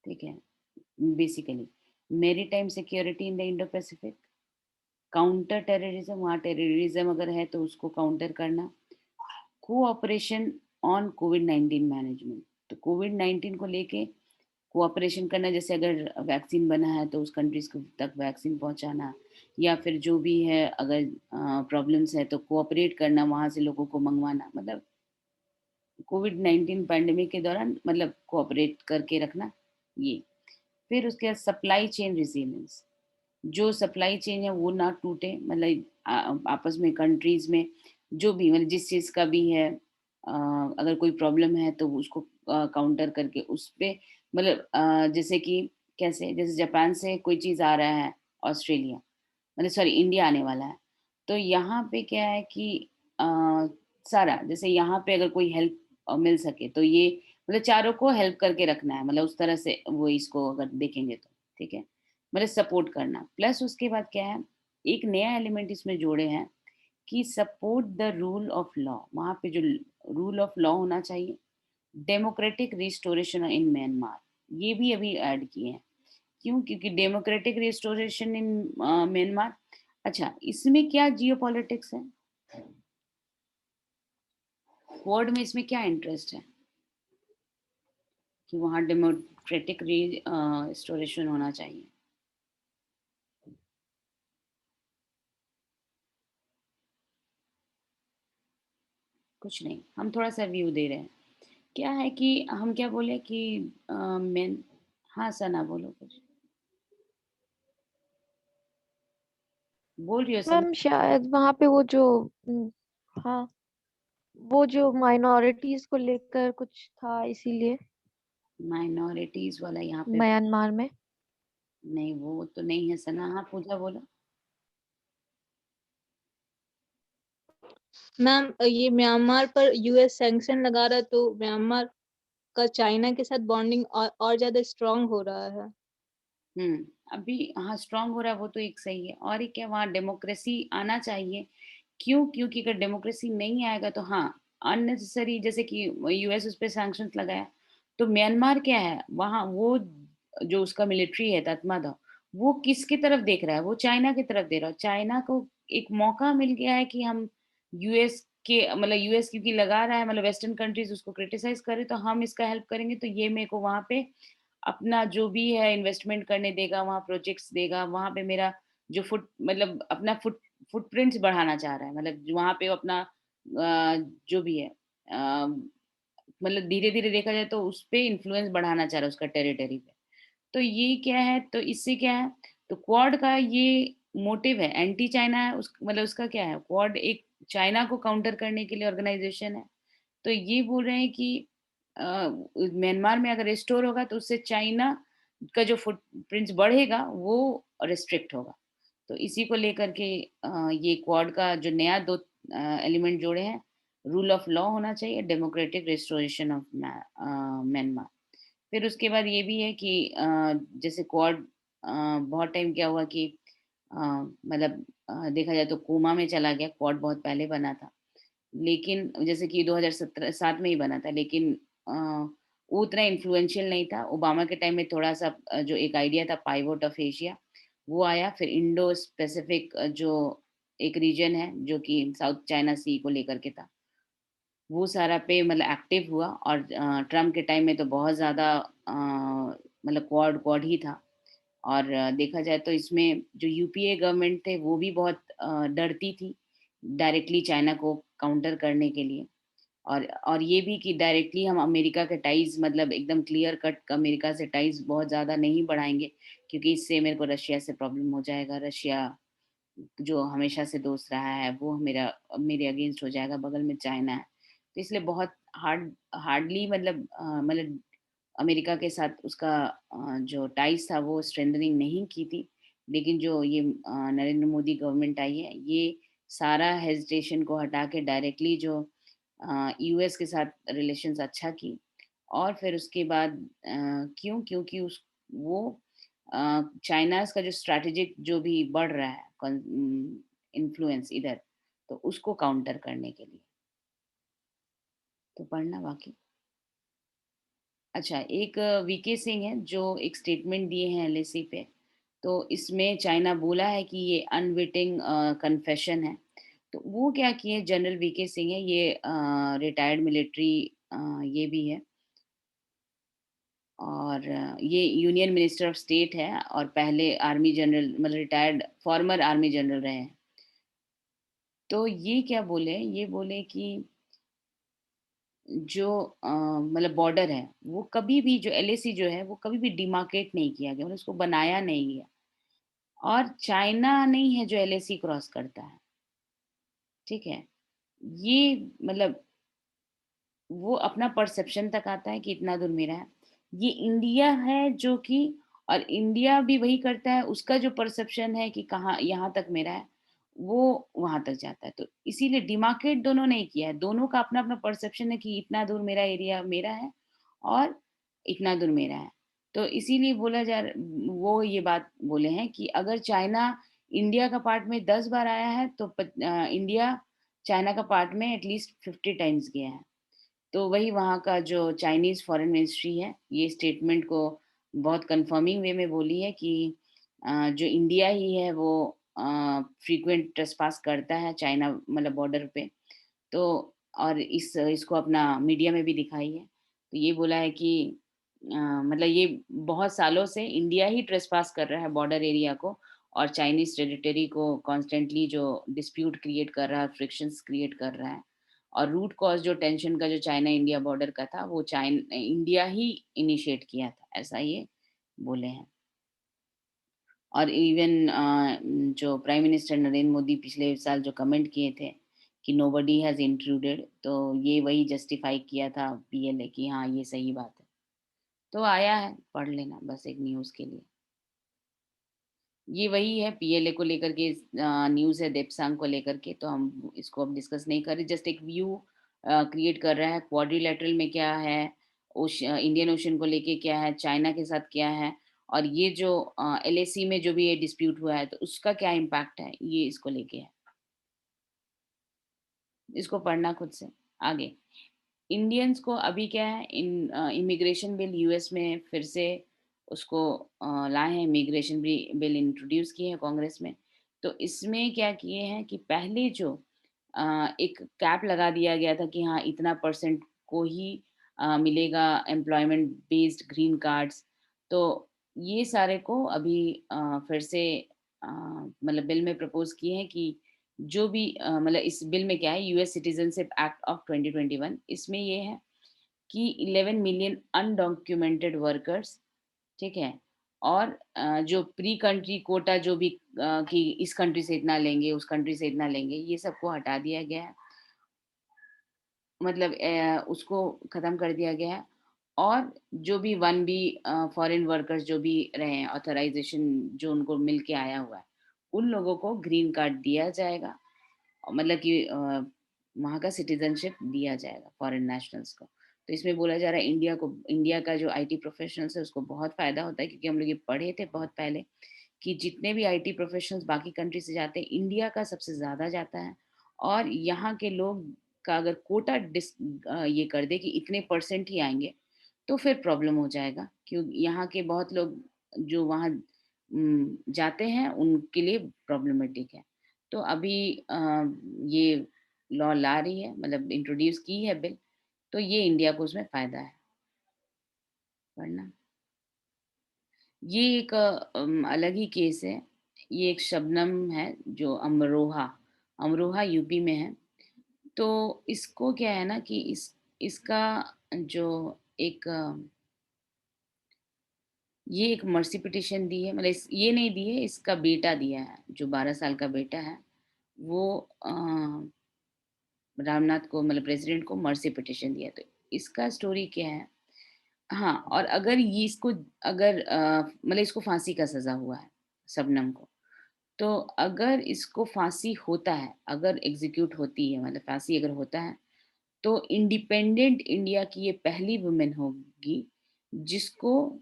ठीक है। Basically maritime security in the Indo Pacific, counter terrorism, वहाँ टेररिज्म अगर है तो उसको काउंटर करना, कोऑपरेशन ऑन कोविड-19 मैनेजमेंट, तो कोविड-19 को लेके कोऑपरेशन करना, जैसे अगर वैक्सीन बना है तो उस कंट्रीज को तक वैक्सीन पहुंचाना, या फिर जो भी है अगर प्रॉब्लम्स है तो कोऑपरेट करना, वहां से लोगों को मंगवाना, मतलब कोविड-19 पैंडेमिक के दौरान मतलब कोऑपरेट करके रखना ये। फिर उसके बाद सप्लाई चेन रिजिलियंस, जो सप्लाई चेन है वो ना टूटे, मतलब आपस में कंट्रीज में जो भी मतलब जिस चीज़ का भी है, अगर कोई प्रॉब्लम है तो उसको काउंटर करके उस पे, मतलब जैसे कि कैसे, जैसे जापान से कोई चीज़ आ रहा है ऑस्ट्रेलिया, मतलब सॉरी इंडिया आने वाला है, तो यहाँ पे क्या है कि अ, सारा जैसे यहाँ पे अगर कोई हेल्प मिल सके तो ये, मतलब चारों को हेल्प करके रखना है, मतलब उस तरह से वो इसको अगर देखेंगे तो, ठीक है, मतलब सपोर्ट करना। प्लस उसके बाद क्या है, एक नया एलिमेंट इसमें जोड़े हैं कि support the rule of law, वहाँ पे जो रूल ऑफ लॉ होना चाहिए, डेमोक्रेटिक रिस्टोरेशन इन म्यांमार, ये भी अभी ऐड किए हैं। क्यों? क्योंकि डेमोक्रेटिक रिस्टोरेशन इन म्यांमार, अच्छा इसमें क्या जियोपॉलिटिक्स है, वर्ड में इसमें क्या इंटरेस्ट है कि वहाँ डेमोक्रेटिक रिस्टोरेशन होना चाहिए? कुछ नहीं, हम थोड़ा सा व्यू दे रहे हैं। क्या है कि हम क्या बोले कि मेन, हाँ सना बोलो कुछ, बोल रही हो सना? मैम शायद वहाँ पे वो जो हाँ, वो जो माइनॉरिटीज को लेकर कुछ था इसीलिए माइनॉरिटीज वाला यहाँ पे म्यांमार में। नहीं, वो तो नहीं है सना। हाँ, पूजा बोलो। मैम ये म्यांमार पर यूएस सैंक्शन लगा रहा है तो म्यांमार का चाइना के साथ बॉन्डिंग और ज्यादा स्ट्रांग हो रहा है। अभी हाँ स्ट्रांग हो रहा है, वो तो एक सही है। और एक है, वहाँ डेमोक्रेसी आना चाहिए। क्यों? क्योंकि अगर डेमोक्रेसी नहीं आएगा तो हाँ, अननेसेसरी, जैसे कि यूएस उस पर सैंक्शंस लगाया, तो म्यांमार क्या है वहाँ, वो जो उसका मिलिट्री है तत्मादा, वो किसकी तरफ देख रहा है? वो चाइना की तरफ दे रहा है। चाइना को एक मौका मिल गया है कि हम यूएस के, मतलब यूएस क्योंकि लगा रहा है, मतलब वेस्टर्न कंट्रीज उसको क्रिटिसाइज करे, तो हम इसका हेल्प करेंगे, तो ये मेरे को वहाँ पे अपना जो भी है इन्वेस्टमेंट करने देगा, वहाँ प्रोजेक्ट्स देगा, वहाँ पे मेरा जो मतलब अपना फुटप्रिंट्स बढ़ाना चाह रहा है, मतलब वहाँ पे वो अपना जो भी है मतलब धीरे-धीरे देखा जाए तो उस पे इन्फ्लुएंस बढ़ाना चाह रहा है उसका टेरिटरी पे। तो ये क्या है, तो इससे क्या है, तो क्वाड का ये मोटिव है, एंटी चाइना है, उस मतलब उसका क्या है, क्वाड एक चाइना को काउंटर करने के लिए ऑर्गेनाइजेशन है। तो ये बोल रहे हैं कि म्यांमार में अगर रिस्टोर होगा तो उससे चाइना का जो फुटप्रिंट्स बढ़ेगा वो रिस्ट्रिक्ट होगा। तो इसी को लेकर के ये क्वाड का जो नया 2 एलिमेंट जोड़े हैं, रूल ऑफ लॉ होना चाहिए, डेमोक्रेटिक रिस्टोरेशन ऑफ म्यांमार। फिर उसके बाद ये भी है कि जैसे क्वाड बहुत टाइम क्या हुआ कि मतलब देखा जाए तो कोमा में चला गया, क्वाड बहुत पहले बना था। लेकिन जैसे कि 2017 7 में ही बना था, लेकिन वो उतना इन्फ्लुएंशियल नहीं था। ओबामा के टाइम में थोड़ा-सा जो एक आइडिया था पाइवोट ऑफ एशिया, वो आया। फिर इंडो पैसिफिक जो एक रीजन है, जो कि साउथ चाइना सी को लेकर के था, वो सारा पे मतलब एक्टिव हुआ। और ट्रम्प के टाइम में तो बहुत ज़्यादा मतलब क्वाड क्वाड ही था। और देखा जाए तो इसमें जो यूपीए गवर्नमेंट थे वो भी बहुत डरती थी डायरेक्टली चाइना को काउंटर करने के लिए। और ये भी कि डायरेक्टली हम अमेरिका के टाइज़ मतलब एकदम क्लियर कट अमेरिका से टाइज़ बहुत ज़्यादा नहीं बढ़ाएँगे, क्योंकि इससे मेरे को रशिया से प्रॉब्लम हो जाएगा। रशिया जो हमेशा से दोस्त रहा है वो मेरे अगेंस्ट हो जाएगा, बगल में चाइना है। तो इसलिए बहुत हार्डली मतलब अमेरिका के साथ उसका जो टाइज़ था वो स्ट्रेंथनिंग नहीं की थी। लेकिन जो ये नरेंद्र मोदी गवर्नमेंट आई है, ये सारा हेजिटेशन को हटा के डायरेक्टली जो यूएस के साथ रिलेशंस अच्छा की। और फिर उसके बाद क्यों? क्योंकि उस वो चाइनाज़ का जो स्ट्रैटेजिक जो भी बढ़ रहा है इन्फ्लुएंस इधर, तो उसको काउंटर करने के लिए। तो पढ़ना बाकी। अच्छा, एक वीके सिंह है जो एक स्टेटमेंट दिए हैं एलएसी पे। तो इसमें चाइना बोला है कि ये अनविटिंग कन्फेशन है। तो वो क्या किए, जनरल वीके सिंह है, ये रिटायर्ड मिलिट्री ये भी है। और ये यूनियन मिनिस्टर ऑफ स्टेट है और पहले आर्मी जनरल मतलब रिटायर्ड फॉर्मर आर्मी जनरल रहे हैं। तो ये क्या बोले, ये बोले कि जो मतलब बॉर्डर है वो कभी भी, जो एलएसी जो है वो कभी भी डिमार्केट नहीं किया गया, मतलब उसको बनाया नहीं गया। और चाइना नहीं है जो एलएसी क्रॉस करता है, ठीक है। ये मतलब वो अपना परसेप्शन तक आता है कि इतना दूर मेरा है। ये इंडिया है जो कि, और इंडिया भी वही करता है, उसका जो परसेप्शन है कि कहाँ यहाँ तक मेरा है, वो वहाँ तक जाता है। तो इसीलिए डिमार्केट दोनों ने किया है, दोनों का अपना-अपना परसेप्शन है कि इतना दूर मेरा एरिया मेरा है और इतना दूर मेरा है। तो इसीलिए बोला जा र वो ये बात बोले हैं कि अगर चाइना इंडिया का पार्ट में 10 बार आया है तो इंडिया चाइना का पार्ट में एटलीस्ट 50 टाइम्स गया है। तो वही वहाँ का जो चाइनीज़ फॉरेन मिनिस्ट्री है, ये स्टेटमेंट को बहुत कन्फर्मिंग वे में बोली है कि जो इंडिया ही है वो फ्रीक्वेंट ट्रेसपास करता है चाइना मतलब बॉर्डर पे। तो और इसको अपना मीडिया में भी दिखाई है। तो ये बोला है कि मतलब ये बहुत सालों से इंडिया ही ट्रेसपास कर रहा है बॉर्डर एरिया को, और चाइनीज़ टेरिटरी को कॉन्स्टेंटली जो डिस्प्यूट क्रिएट कर रहा है, फ्रिक्शंस क्रिएट कर रहा है। और रूट कॉज़ जो टेंशन का जो चाइना इंडिया बॉर्डर का था, वो इंडिया ही इनिशिएट किया था, ऐसा ये बोले हैं। और इवन जो प्राइम मिनिस्टर नरेंद्र मोदी पिछले साल जो कमेंट किए थे कि नोबडी हैज़ इंट्रूडेड, तो ये वही जस्टिफाई किया था पीएलए कि हाँ, ये सही बात है। तो आया है, पढ़ लेना बस एक न्यूज़ के लिए। ये वही है पीएलए को लेकर के न्यूज़ है देप्सांग को लेकर के, तो हम इसको अब डिस्कस नहीं कर रहे, जस्ट एक व्यू क्रिएट कर रहा है। क्वाड्रिलैटरल में क्या है, इंडियन ओशन को लेके क्या है, चाइना के साथ क्या है, और ये जो एलएसी में जो भी ये डिस्प्यूट हुआ है तो उसका क्या इम्पैक्ट है, ये इसको लेके है। इसको पढ़ना खुद से। आगे, इंडियंस को अभी क्या है, इमिग्रेशन बिल यूएस में फिर से उसको लाए हैं, इमिग्रेशन बिल इंट्रोड्यूस किए हैं कांग्रेस में। तो इसमें क्या किए हैं कि पहले जो एक कैप लगा दिया गया था कि हाँ इतना परसेंट को ही मिलेगा एम्प्लॉयमेंट बेस्ड ग्रीन कार्ड्स। तो ये सारे को अभी फिर से मतलब बिल में प्रपोज किए हैं कि जो भी मतलब इस बिल में क्या है, यूएस सिटीजनशिप एक्ट ऑफ 2021, इसमें ये है कि 11 मिलियन अनडॉक्यूमेंटेड वर्कर्स, ठीक है, और जो प्री कंट्री कोटा जो भी कि इस कंट्री से इतना लेंगे, उस कंट्री से इतना लेंगे, ये सबको हटा दिया गया है। मतलब उसको खत्म कर दिया गया है। और जो भी 1B फॉरेन वर्कर्स जो भी रहे हैं, ऑथराइजेशन जो उनको मिल के आया हुआ है, उन लोगों को ग्रीन कार्ड दिया जाएगा। मतलब कि वहाँ का सिटीजनशिप दिया जाएगा फॉरेन नेशनल्स को। तो इसमें बोला जा रहा है इंडिया का जो आईटी प्रोफेशनल्स है उसको बहुत फ़ायदा होता है, क्योंकि हम लोग ये पढ़े थे बहुत पहले कि जितने भी आईटी प्रोफेशनल्स बाकी कंट्री से जाते हैं, इंडिया का सबसे ज़्यादा जाता है। और यहाँ के लोग का अगर कोटा ये कर दे कि इतने परसेंट ही आएँगे, तो फिर प्रॉब्लम हो जाएगा। क्यों यहाँ के बहुत लोग जो वहाँ जाते हैं, उनके लिए प्रॉब्लमेटिक है। तो अभी ये लॉ ला रही है, मतलब इंट्रोड्यूस की है बिल, तो ये इंडिया को उसमें फ़ायदा है। वरना ये एक अलग ही केस है। ये एक शबनम है जो अमरोहा यूपी में है। तो इसको क्या है ना कि इसका जो एक ये एक मर्सी पिटीशन दी है, मतलब ये नहीं दी है, इसका बेटा दिया है, जो 12 साल का बेटा है। वो रामनाथ को, मतलब प्रेसिडेंट को मर्सी पिटीशन दिया। तो इसका स्टोरी क्या है? हाँ, और अगर ये इसको अगर मतलब इसको फांसी का सजा हुआ है शबनम को। तो अगर इसको फांसी होता है, अगर एग्जीक्यूट होती है, मतलब फांसी अगर होता है, तो इंडिपेंडेंट इंडिया की ये पहली वुमेन होगी जिसको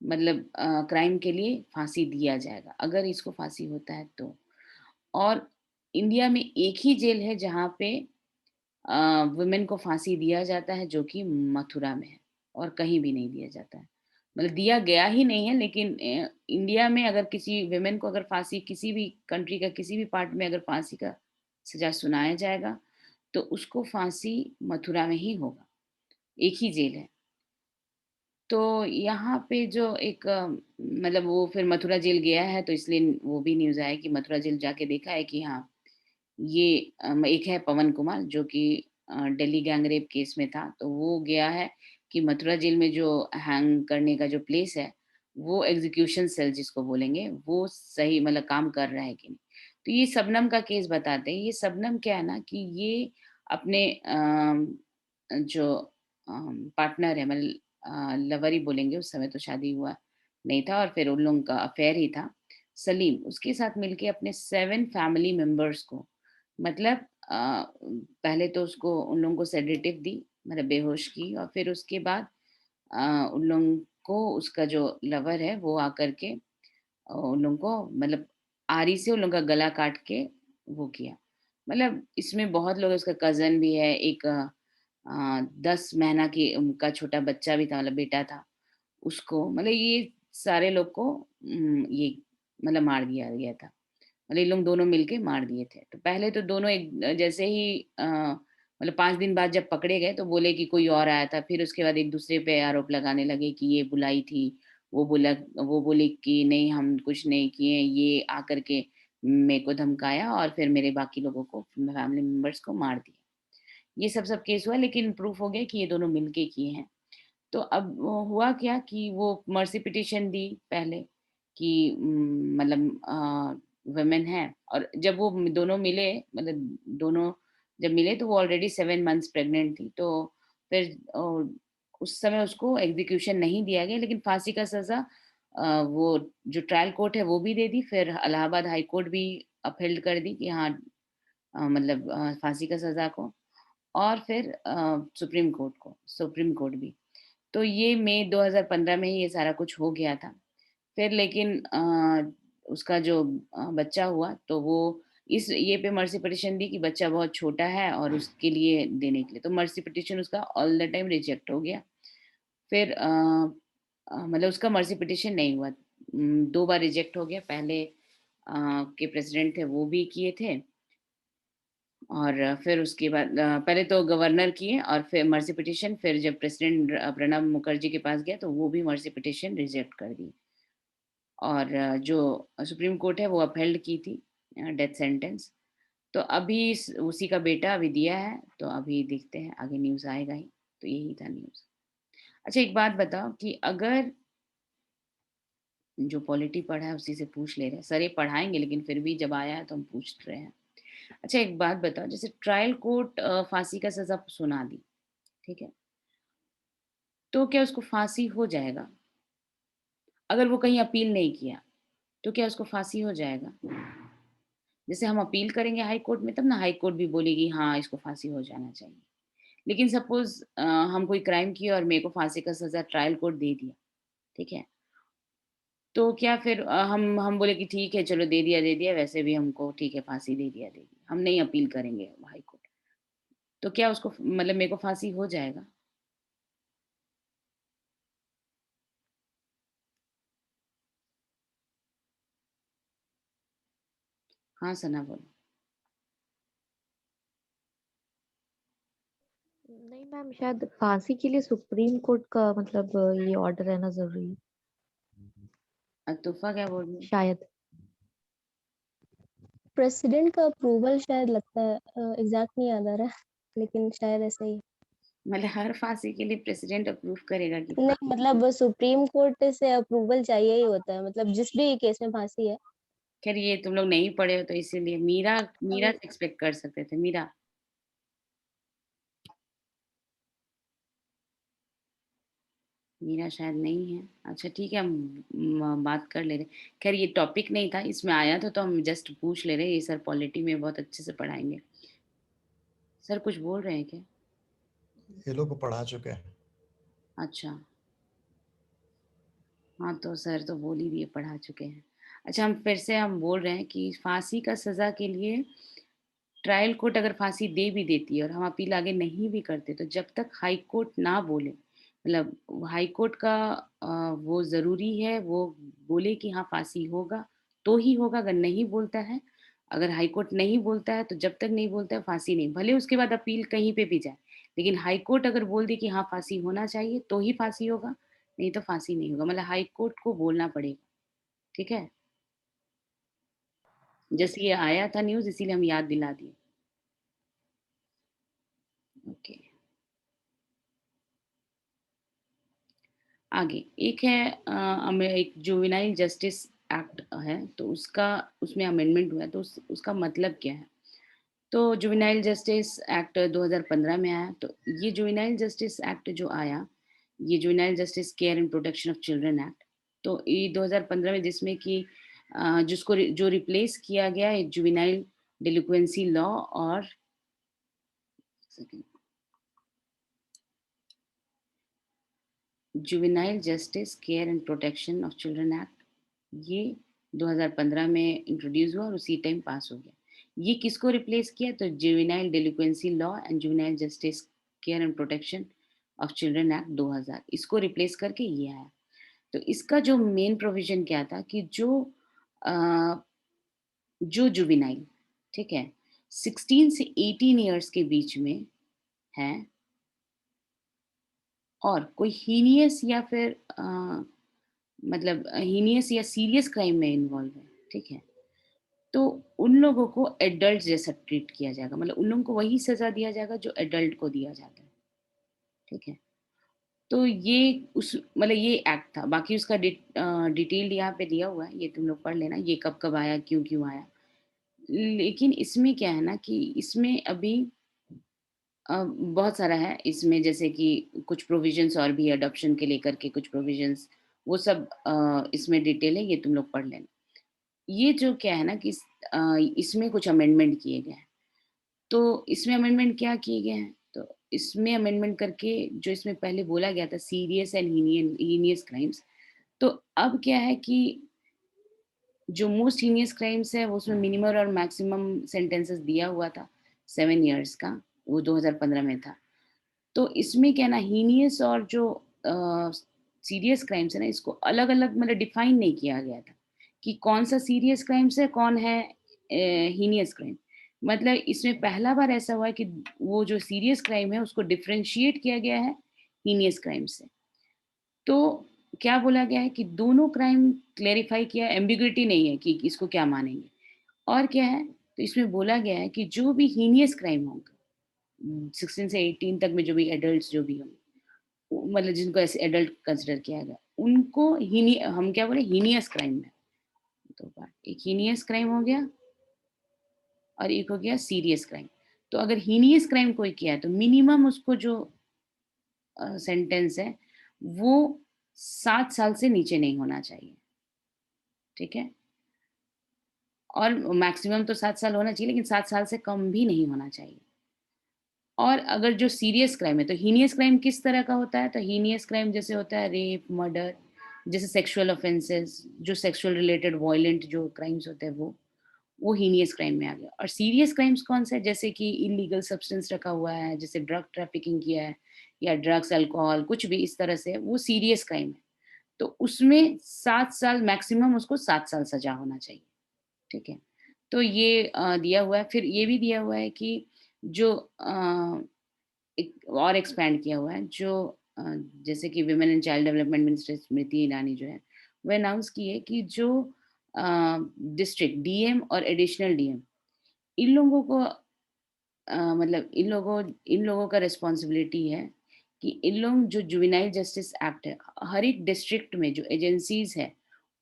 मतलब क्राइम के लिए फांसी दिया जाएगा, अगर इसको फांसी होता है तो। और इंडिया में एक ही जेल है जहाँ पे वुमेन को फांसी दिया जाता है, जो कि मथुरा में है, और कहीं भी नहीं दिया जाता है। मतलब दिया गया ही नहीं है, लेकिन इंडिया में अगर किसी वुमेन को अगर फांसी, किसी भी कंट्री का किसी भी पार्ट में अगर फांसी का सजा सुनाया जाएगा, तो उसको फांसी मथुरा में ही होगा। एक ही जेल है। तो यहाँ पे जो एक मतलब वो फिर मथुरा जेल गया है, तो इसलिए वो भी न्यूज़ आया कि मथुरा जेल जाके देखा है कि हाँ, ये एक है पवन कुमार जो कि दिल्ली गैंग रेप केस में था, तो वो गया है कि मथुरा जेल में जो हैंग करने का जो प्लेस है, वो एग्जीक्यूशन सेल जिसको बोलेंगे, वो सही मतलब काम कर रहा है कि नहीं। तो ये शबनम का केस बताते हैं। ये शबनम क्या है ना कि ये अपने जो पार्टनर है, मतलब लवर ही बोलेंगे, उस समय तो शादी हुआ नहीं था, और फिर उन लोगों का अफेयर ही था। सलीम उसके साथ मिलके अपने 7 फैमिली मेंबर्स को, मतलब पहले तो उसको उन लोगों को सेडेटिव दी, मतलब बेहोश की, और फिर उसके बाद उन लोगों को उसका जो लवर है वो आकर के उन लोगों को मतलब आरी से उन लोगों का गला काट के वो किया। मतलब इसमें बहुत लोग, उसका कज़न भी है, एक 10 महीना की उनका छोटा बच्चा भी था, मतलब बेटा था, उसको, मतलब ये सारे लोग को ये मतलब मार दिया गया था। मतलब ये लोग दोनों मिलके मार दिए थे। तो पहले तो दोनों एक जैसे ही मतलब 5 दिन बाद जब पकड़े गए तो बोले कि कोई और आया था। फिर उसके बाद एक-दूसरे पे आरोप लगाने लगे कि ये बुलाई थी, वो बोली कि नहीं हम कुछ नहीं किए, ये आकर के मेरे को धमकाया और फिर मेरे बाकी लोगों को, फैमिली मेंबर्स को मार दिया। ये सब केस हुआ, लेकिन प्रूफ हो गया कि ये दोनों मिलके किए हैं। तो अब वो हुआ क्या कि वो मर्सी पिटीशन दी पहले कि मतलब वुमेन है, और जब वो दोनों मिले, मतलब दोनों जब मिले तो वो ऑलरेडी 7 मंथ्स प्रेग्नेंट थी। तो फिर उस समय उसको एग्जीक्यूशन नहीं दिया गया, लेकिन फांसी का सज़ा वो जो ट्रायल कोर्ट है वो भी दे दी, फिर इलाहाबाद हाई कोर्ट भी अपहेल्ड कर दी कि हाँ मतलब फांसी का सज़ा को, और फिर सुप्रीम कोर्ट भी। तो ये मई 2015 में ही ये सारा कुछ हो गया था। फिर लेकिन उसका जो बच्चा हुआ तो वो इस ये पे मर्सी पिटीशन दी कि बच्चा बहुत छोटा है और उसके लिए देने के लिए, तो मर्सी पिटीशन उसका ऑल द टाइम रिजेक्ट हो गया। फिर मतलब उसका मर्सी पिटीशन नहीं हुआ। 2 बार रिजेक्ट हो गया। पहले के प्रेसिडेंट थे वो भी किए थे, और फिर उसके बाद पहले तो गवर्नर किए और फिर मर्सी पिटीशन, फिर जब प्रेसिडेंट प्रणब मुखर्जी के पास गया तो वो भी मर्सी पिटीशन रिजेक्ट कर दी। और जो सुप्रीम कोर्ट है वो अपहेल्ड की थी डेथ सेंटेंस। तो अभी उसी का बेटा अभी दिया है, तो अभी देखते हैं आगे न्यूज़ आएगा ही। तो यही था न्यूज़। अच्छा एक बात बताओ कि अगर जो पॉलिटी पढ़ा है उसी से पूछ ले रहे हैं। सर ये पढ़ाएंगे लेकिन फिर भी जब आया है तो हम पूछ रहे हैं। अच्छा एक बात बताओ, जैसे ट्रायल कोर्ट फांसी का सजा सुना दी, ठीक है, तो क्या उसको फांसी हो जाएगा? अगर वो कहीं अपील नहीं किया तो क्या उसको फांसी हो जाएगा? जैसे हम अपील करेंगे हाई कोर्ट में तब ना हाई कोर्ट भी बोलेगी हाँ इसको फांसी हो जाना चाहिए। लेकिन सपोज हम कोई क्राइम किया और मेरे को फांसी का सजा ट्रायल कोर्ट दे दिया, ठीक है, तो क्या फिर हम बोले कि ठीक है चलो दे दिया, वैसे भी हमको ठीक है फांसी दे दी, हम नहीं अपील करेंगे हाई कोर्ट, तो क्या उसको मतलब मेरे को फांसी हो जाएगा? हाँ सना बोलो। नहीं मैम, शायद फांसी के लिए सुप्रीम कोर्ट का मतलब ये ऑर्डर रहना जरूरी है तूफा क्या बोल रही है? शायद। प्रेसिडेंट का अप्रूवल शायद लगता है, एग्जैक्ट नहीं याद आ रहा है, लेकिन शायद ऐसा ही। मतलब हर फांसी के लिए प्रेसिडेंट अप्रूव करेगा कि नहीं मतलब सुप्रीम कोर्ट से अप्रूवल चाहिए ही होता है, मतलब जिस भी केस में फांसी है। खैर ये तुम लोग नहीं पढ़े हो तो इसीलिए मीरा मीरा हम से एक्सपेक्ट कर सकते थे। मीरा मीरा शायद नहीं है। अच्छा ठीक है, हम बात कर ले रहे। खैर ये टॉपिक नहीं था, इसमें आया था तो हम जस्ट पूछ ले रहे। ये सर पॉलिटी में बहुत अच्छे से पढ़ाएंगे। सर कुछ बोल रहे हैं क्या? ये लोग को पढ़ा चुके हैं। अच्छा हाँ, तो सर तो बोल ही दिए पढ़ा चुके हैं। अच्छा हम फिर से हम बोल रहे हैं कि फांसी का सजा के लिए ट्रायल कोर्ट अगर फांसी दे भी देती है और हम अपील आगे नहीं भी करते, तो जब तक हाई कोर्ट ना बोले, मतलब हाई कोर्ट का वो ज़रूरी है वो बोले कि हाँ फांसी होगा तो ही होगा। अगर नहीं बोलता है, अगर हाई कोर्ट नहीं बोलता है, तो जब तक नहीं बोलता है फांसी नहीं, भले उसके बाद अपील कहीं पे भी जाए, लेकिन हाई कोर्ट अगर बोल दे कि हाँ फांसी होना चाहिए तो ही फांसी होगा, नहीं तो फांसी नहीं होगा। मतलब हाई कोर्ट को बोलना पड़ेगा, ठीक है। जैसे ये आया था न्यूज़ इसीलिए हम याद दिला दिए। ओके आगे एक है हमें एक जुवेनाइल जस्टिस एक्ट है, तो उसका उसमें अमेंडमेंट हुआ है, तो उसका मतलब क्या है? तो जुवेनाइल जस्टिस एक्ट 2015 में आया। तो ये जुवेनाइल जस्टिस एक्ट जो आया, ये juvenile justice care and protection of children act, तो ये 2015 में, जिसमें कि जो रिप्लेस किया गया है जुवेनाइल डिलिक्वेंसी लॉ और juvenile justice care and protection of children act, ये 2015 में इंट्रोड्यूस हुआ और उसी टाइम पास हो गया। ये किसको रिप्लेस किया? तो juvenile delinquency law and juvenile justice care and protection of children act 2000, इसको रिप्लेस करके ये आया। तो इसका जो मेन प्रोविजन क्या था कि जो जुवेनाइल, ठीक है, 16 से 18 इयर्स के बीच में है और कोई हीनियस या फिर मतलब हीनियस या सीरियस क्राइम में इन्वॉल्व है, ठीक है, तो उन लोगों को एडल्ट जैसा ट्रीट किया जाएगा। मतलब उन लोगों को वही सजा दिया जाएगा जो एडल्ट को दिया जाता है, ठीक है। तो ये उस मतलब ये एक्ट था। बाकी उसका डिटेल यहाँ पे दिया हुआ है, ये तुम लोग पढ़ लेना, ये कब कब आया, क्यों क्यों आया। लेकिन इसमें क्या है ना कि इसमें अभी बहुत सारा है इसमें, जैसे कि कुछ प्रोविजंस और भी अडॉप्शन के लेकर के कुछ प्रोविजंस, वो सब इसमें डिटेल है, ये तुम लोग पढ़ लेना। ये जो क्या है ना कि इसमें कुछ अमेंडमेंट किए गए हैं। तो इसमें अमेंडमेंट क्या किए गए हैं? तो इसमें अमेंडमेंट करके जो इसमें पहले बोला गया था सीरियस एंड हीनियस क्राइम्स, तो अब क्या है कि जो मोस्ट हीनियस क्राइम्स है वो उसमें मिनिमम और मैक्सिमम सेंटेंसेस दिया हुआ था 7 इयर्स का, वो 2015 में था। तो इसमें क्या ना हीनियस और जो सीरियस क्राइम्स है ना, इसको अलग अलग मतलब डिफाइन नहीं किया गया था कि कौन सा सीरियस क्राइम्स है, कौन है हीनियस क्राइम। मतलब इसमें पहला बार ऐसा हुआ है कि वो जो सीरियस क्राइम है उसको डिफरेंशिएट किया गया है हीनियस क्राइम से। तो क्या बोला गया है कि दोनों क्राइम क्लेरिफाई किया, एम्बिग्युइटी नहीं है कि इसको क्या मानेंगे। और क्या है, तो इसमें बोला गया है कि जो भी हीनियस क्राइम होगा 16 से 18 तक में, जो भी एडल्ट्स जो भी होंगे, मतलब जिनको ऐसे एडल्ट कंसिडर किया गया, उनको हम क्या बोले, हीनियस क्राइम में। तो एक हीनियस क्राइम हो गया और एक हो गया सीरियस क्राइम। तो अगर हीनियस क्राइम कोई किया है तो मिनिमम उसको जो सेंटेंस है वो 7 साल से नीचे नहीं होना चाहिए, ठीक है? और मैक्सिमम तो 7 साल होना चाहिए, लेकिन 7 साल से कम भी नहीं होना चाहिए। और अगर जो सीरियस क्राइम है, तो हीनियस क्राइम किस तरह का होता है? तो हीनियस क्राइम जैसे होता है रेप, मर्डर, जैसे सेक्सुअल ऑफेंसेस, जो सेक्सुअल रिलेटेड वायलेंट जो क्राइम्स होते हैं वो हीनियस क्राइम में आ गया। और सीरियस क्राइम्स कौन से हैं? जैसे कि इलीगल सब्सटेंस रखा हुआ है, जैसे ड्रग ट्रैफिकिंग किया है या ड्रग्स, अल्कोहल, कुछ भी इस तरह से, वो सीरियस क्राइम है। तो उसमें 7 साल मैक्सिमम, उसको 7 साल सजा होना चाहिए, ठीक है? तो ये दिया हुआ है। फिर ये भी दिया हुआ है कि जो एक और एक्सपैंड किया हुआ है, जो जैसे कि women and child development minister Smriti Irani जो है, वो अनाउंस की है कि जो डिस्ट्रिक्ट डीएम और एडिशनल डीएम, इन लोगों को मतलब इन लोगों का रिस्पॉन्सिबिलिटी है कि इन लोग जो जुवेनाइल जस्टिस एक्ट है, हर एक डिस्ट्रिक्ट में जो एजेंसीज है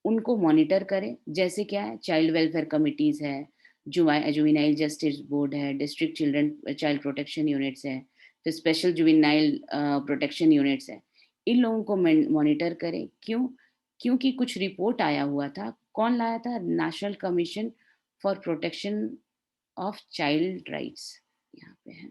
उनको मॉनिटर करे। जैसे क्या है, चाइल्ड वेलफेयर कमिटीज है, जुवेनाइल जस्टिस बोर्ड है, district children child protection units है, फिर स्पेशल जुवेनाइल प्रोटेक्शन यूनिट्स है। इन लोगों को मॉनिटर करे। क्यों? क्योंकि कुछ रिपोर्ट आया हुआ था। कौन लाया था? National commission for protection of child rights, यहाँ पे है।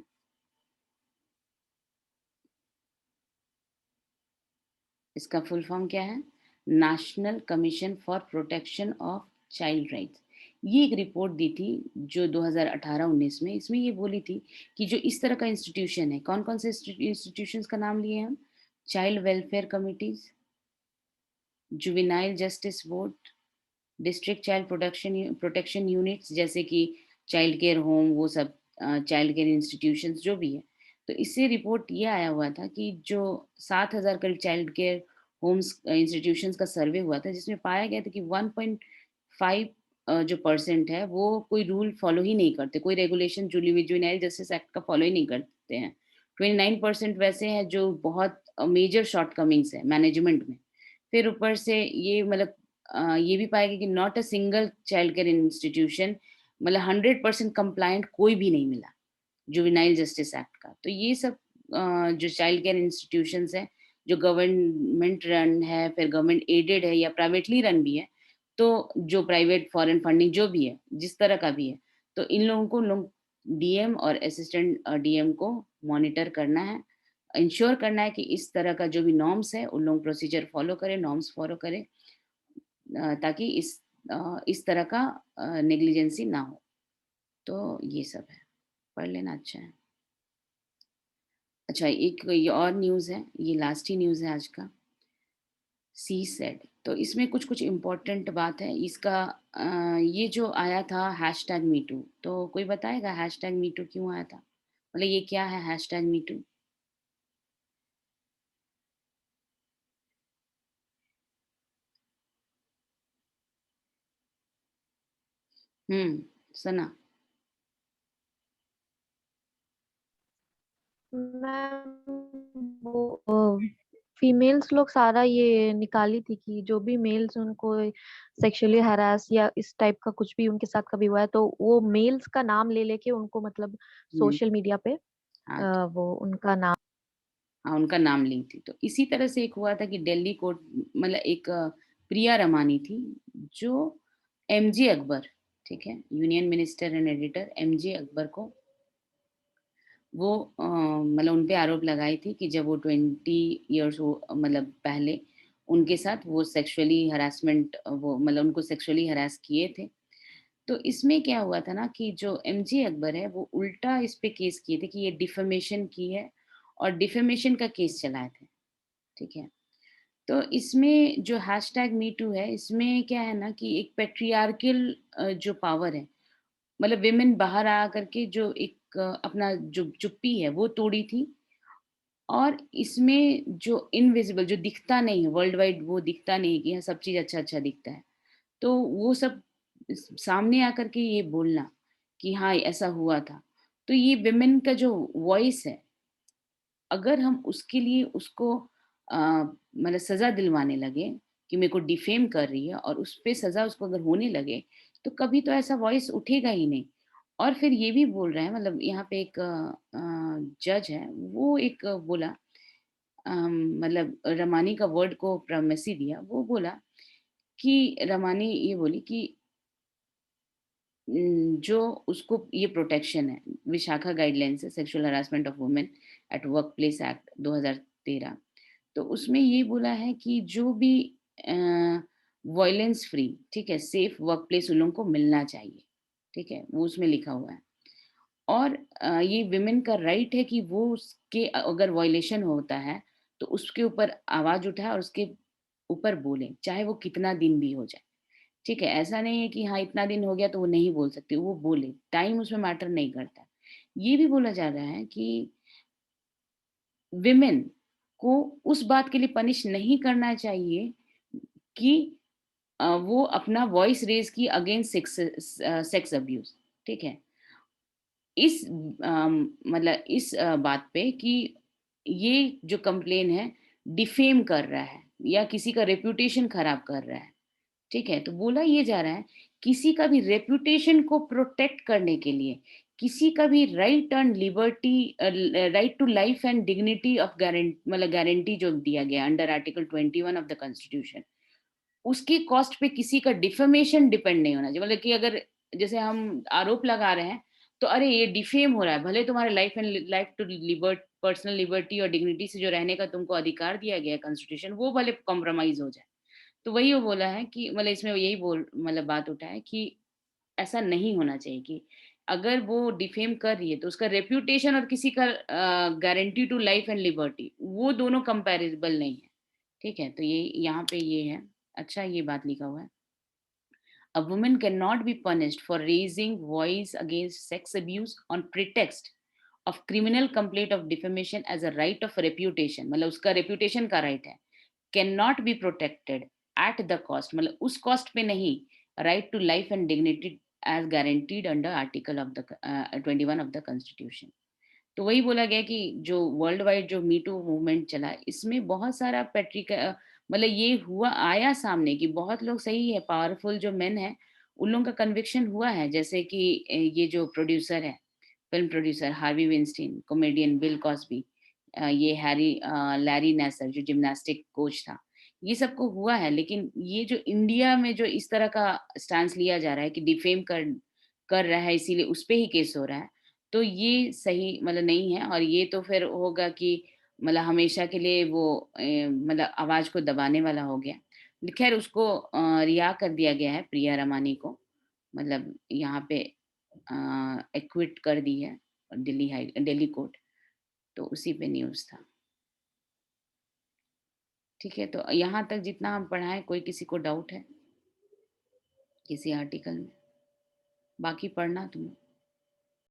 इसका फुल फॉर्म क्या है? National commission for protection of child rights. ये एक रिपोर्ट दी थी जो 2018-19 में। इसमें ये बोली थी कि जो इस तरह का इंस्टीट्यूशन है, कौन कौन से इंस्टीट्यूशंस का नाम लिए हम? Child welfare committees, juvenile justice board, district child protection units, जैसे कि चाइल्ड केयर होम, वो सब चाइल्ड केयर इंस्टीट्यूशंस जो भी है। तो इससे रिपोर्ट ये आया हुआ था कि जो 7,000 करीब चाइल्ड केयर होम्स इंस्टीट्यूशंस का सर्वे हुआ था, जिसमें पाया गया था कि 1.5 जो परसेंट है वो कोई रूल फॉलो ही नहीं करते, कोई रेगुलेशन जुवेनाइल जस्टिस एक्ट का फॉलो ही नहीं करते हैं। 29% वैसे हैं जो बहुत मेजर शॉर्टकमिंग्स है मैनेजमेंट में। फिर ऊपर से ये मतलब ये भी पाया गया कि not a single child care institution, मतलब 100% कंप्लायंट कोई भी नहीं मिला जुवेनाइल जस्टिस एक्ट का। तो ये सब जो चाइल्ड केयर इंस्टीट्यूशंस हैं, जो गवर्नमेंट रन है, फिर गवर्नमेंट एडेड है या प्राइवेटली रन भी है, तो जो प्राइवेट फॉरेन फंडिंग जो भी है, जिस तरह का भी है, तो इन लोगों को डीएम और असिस्टेंट डीएम को मॉनिटर करना है, इंश्योर करना है कि इस तरह का जो भी नॉर्म्स है उन लोग प्रोसीजर फॉलो करें, नॉर्म्स फॉलो करें, ताकि इस तरह का नेग्लिजेंसी ना हो। तो ये सब है, पढ़ लेना, अच्छा है। अच्छा, एक ये और न्यूज़ है, ये लास्ट ही न्यूज़ है आज का। सी सेड, तो इसमें कुछ कुछ इम्पोर्टेंट बात है इसका। ये जो आया था हैशटैग मीटू, तो कोई बताएगा हैशटैग मीटू क्यों आया था? मतलब ये क्या है हैशटैग मीटू? सना। मैम वो फीमेल्स लोग सारा ये निकाली थी कि जो भी मेल्स उनको सेक्सुअली हरास या इस टाइप का कुछ भी उनके साथ कभी हुआ है तो वो मेल्स का नाम ले लेके उनको मतलब हम्म, सोशल मीडिया पे हाँ, वो उनका नाम। हाँ, उनका नाम ली थी। तो इसी तरह से एक हुआ था कि दिल्ली कोर्ट, मतलब एक प्रिया रमानी थी, जो एमजे अकबर, ठीक है, union minister and editor MJ Akbar को, वो मतलब उन पे आरोप लगाई थी कि जब वो 20 इयर्स मतलब पहले उनके साथ वो सेक्सुअली हरासमेंट, वो मतलब उनको सेक्सुअली हरास किए थे। तो इसमें क्या हुआ था ना कि जो एमजे अकबर है वो उल्टा इस पे केस किए थे कि ये डिफेमेशन की है, और डिफेमेशन का केस चलाए थे, ठीक है। तो इसमें जो हैशटैग मी टू है, इसमें क्या है ना कि एक पेट्रियार्कल जो पावर है, मतलब विमेन बाहर आ करके जो एक अपना जो चुप्पी है वो तोड़ी थी। और इसमें जो इनविजिबल, जो दिखता नहीं है वर्ल्ड वाइड, वो दिखता नहीं है कि हाँ, सब चीज़ अच्छा-अच्छा दिखता है। तो वो सब सामने आकर के ये बोलना कि हाँ, ऐसा हुआ था। तो ये विमेन का जो वॉइस है, अगर हम उसके लिए उसको मतलब सज़ा दिलवाने लगे कि मेरे को डिफेम कर रही है और उस पे सज़ा उसको अगर होने लगे, तो कभी तो ऐसा वॉइस उठेगा ही नहीं। और फिर ये भी बोल रहे हैं मतलब यहाँ पे एक जज है, वो एक बोला मतलब रमानी का वर्ड को प्राइमेसी दिया। वो बोला कि रमानी ये बोली कि जो उसको ये प्रोटेक्शन है, विशाखा गाइडलाइंस है sexual harassment of women at workplace act 2013, तो उसमें ये बोला है कि जो भी वायलेंस फ्री, ठीक है, सेफ वर्कप्लेस उन लोगों को मिलना चाहिए, ठीक है, वो उसमें लिखा हुआ है। और ये विमेन का राइट है कि वो उसके अगर वायलेशन होता है तो उसके ऊपर आवाज उठाए और उसके ऊपर बोले, चाहे वो कितना दिन भी हो जाए। ठीक है, ऐसा नहीं है कि हाँ इतना दिन हो गया तो वो नहीं बोल सकती, वो बोले, टाइम उसमें मैटर नहीं करता। ये भी बोला जा रहा है कि विमेन को उस बात के लिए पनिश नहीं करना चाहिए कि वो अपना वॉइस रेज की अगेंस्ट सेक्स अब्यूज, ठीक है। इस मतलब इस बात पे कि ये जो कंप्लेन है डिफेम कर रहा है या किसी का रेपुटेशन खराब कर रहा है, ठीक है, तो बोला ये जा रहा है किसी का भी रेपुटेशन को प्रोटेक्ट करने के लिए, किसी का भी right and liberty, right to life and dignity of मतलब गारंटी जो दिया गया under article 21 of the constitution, उसके कॉस्ट पे किसी का डिफेमेशन डिपेंड नहीं होना चाहिए। मतलब कि अगर जैसे हम आरोप लगा रहे हैं तो अरे ये डिफेम हो रहा है, भले तुम्हारे लाइफ टू पर्सनल लिबर्टी और डिग्निटी से जो रहने का तुमको अधिकार दिया गया है कॉन्स्टिट्यूशन, वो भले कॉम्प्रोमाइज हो जाए। तो वही वो बोला है कि मतलब इसमें यही बोल मतलब बात उठा है कि ऐसा नहीं होना चाहिए कि अगर वो डिफेम कर रही है तो उसका रेप्यूटेशन और किसी का guarantee to life and liberty, वो दोनों कंपैरेबल नहीं है, ठीक है। तो ये यहाँ पे ये है। अच्छा, ये बात लिखा हुआ है, a woman cannot be punished for raising voice against sex abuse on pretext of criminal complaint of defamation as a right of reputation, मतलब उसका रेप्यूटेशन का राइट है, can not be protected at the cost, मतलब उस cost पे नहीं, right to life and dignity as guaranteed under article of the 21 of the constitution. तो वही बोला गया कि जो वर्ल्ड वाइड जो मी टू मूवमेंट चला, इसमें बहुत सारा पैट्रिक मतलब ये हुआ आया सामने कि बहुत लोग सही है, पावरफुल जो मेन है उन लोगों का कन्विक्शन हुआ है, जैसे कि ये जो प्रोड्यूसर है, film producer Harvey Weinstein, comedian Bill Cosby, ये लैरी नैसर जो जिम्नास्टिक कोच था, ये सबको हुआ है। लेकिन ये जो इंडिया में जो इस तरह का स्टांस लिया जा रहा है कि डिफेम कर रहा है इसीलिए उस पे ही केस हो रहा है, तो ये सही मतलब नहीं है। और ये तो फिर होगा कि मतलब हमेशा के लिए वो मतलब आवाज को दबाने वाला हो गया। खैर उसको रिहा कर दिया गया है, प्रिया रमानी को, मतलब यहाँ पे एक्विट कर दी है दिल्ली कोर्ट। तो उसी पे न्यूज़ था। ठीक है, तो यहाँ तक जितना हम पढ़ाएं, कोई किसी को डाउट है किसी आर्टिकल में? बाकी पढ़ना तुम।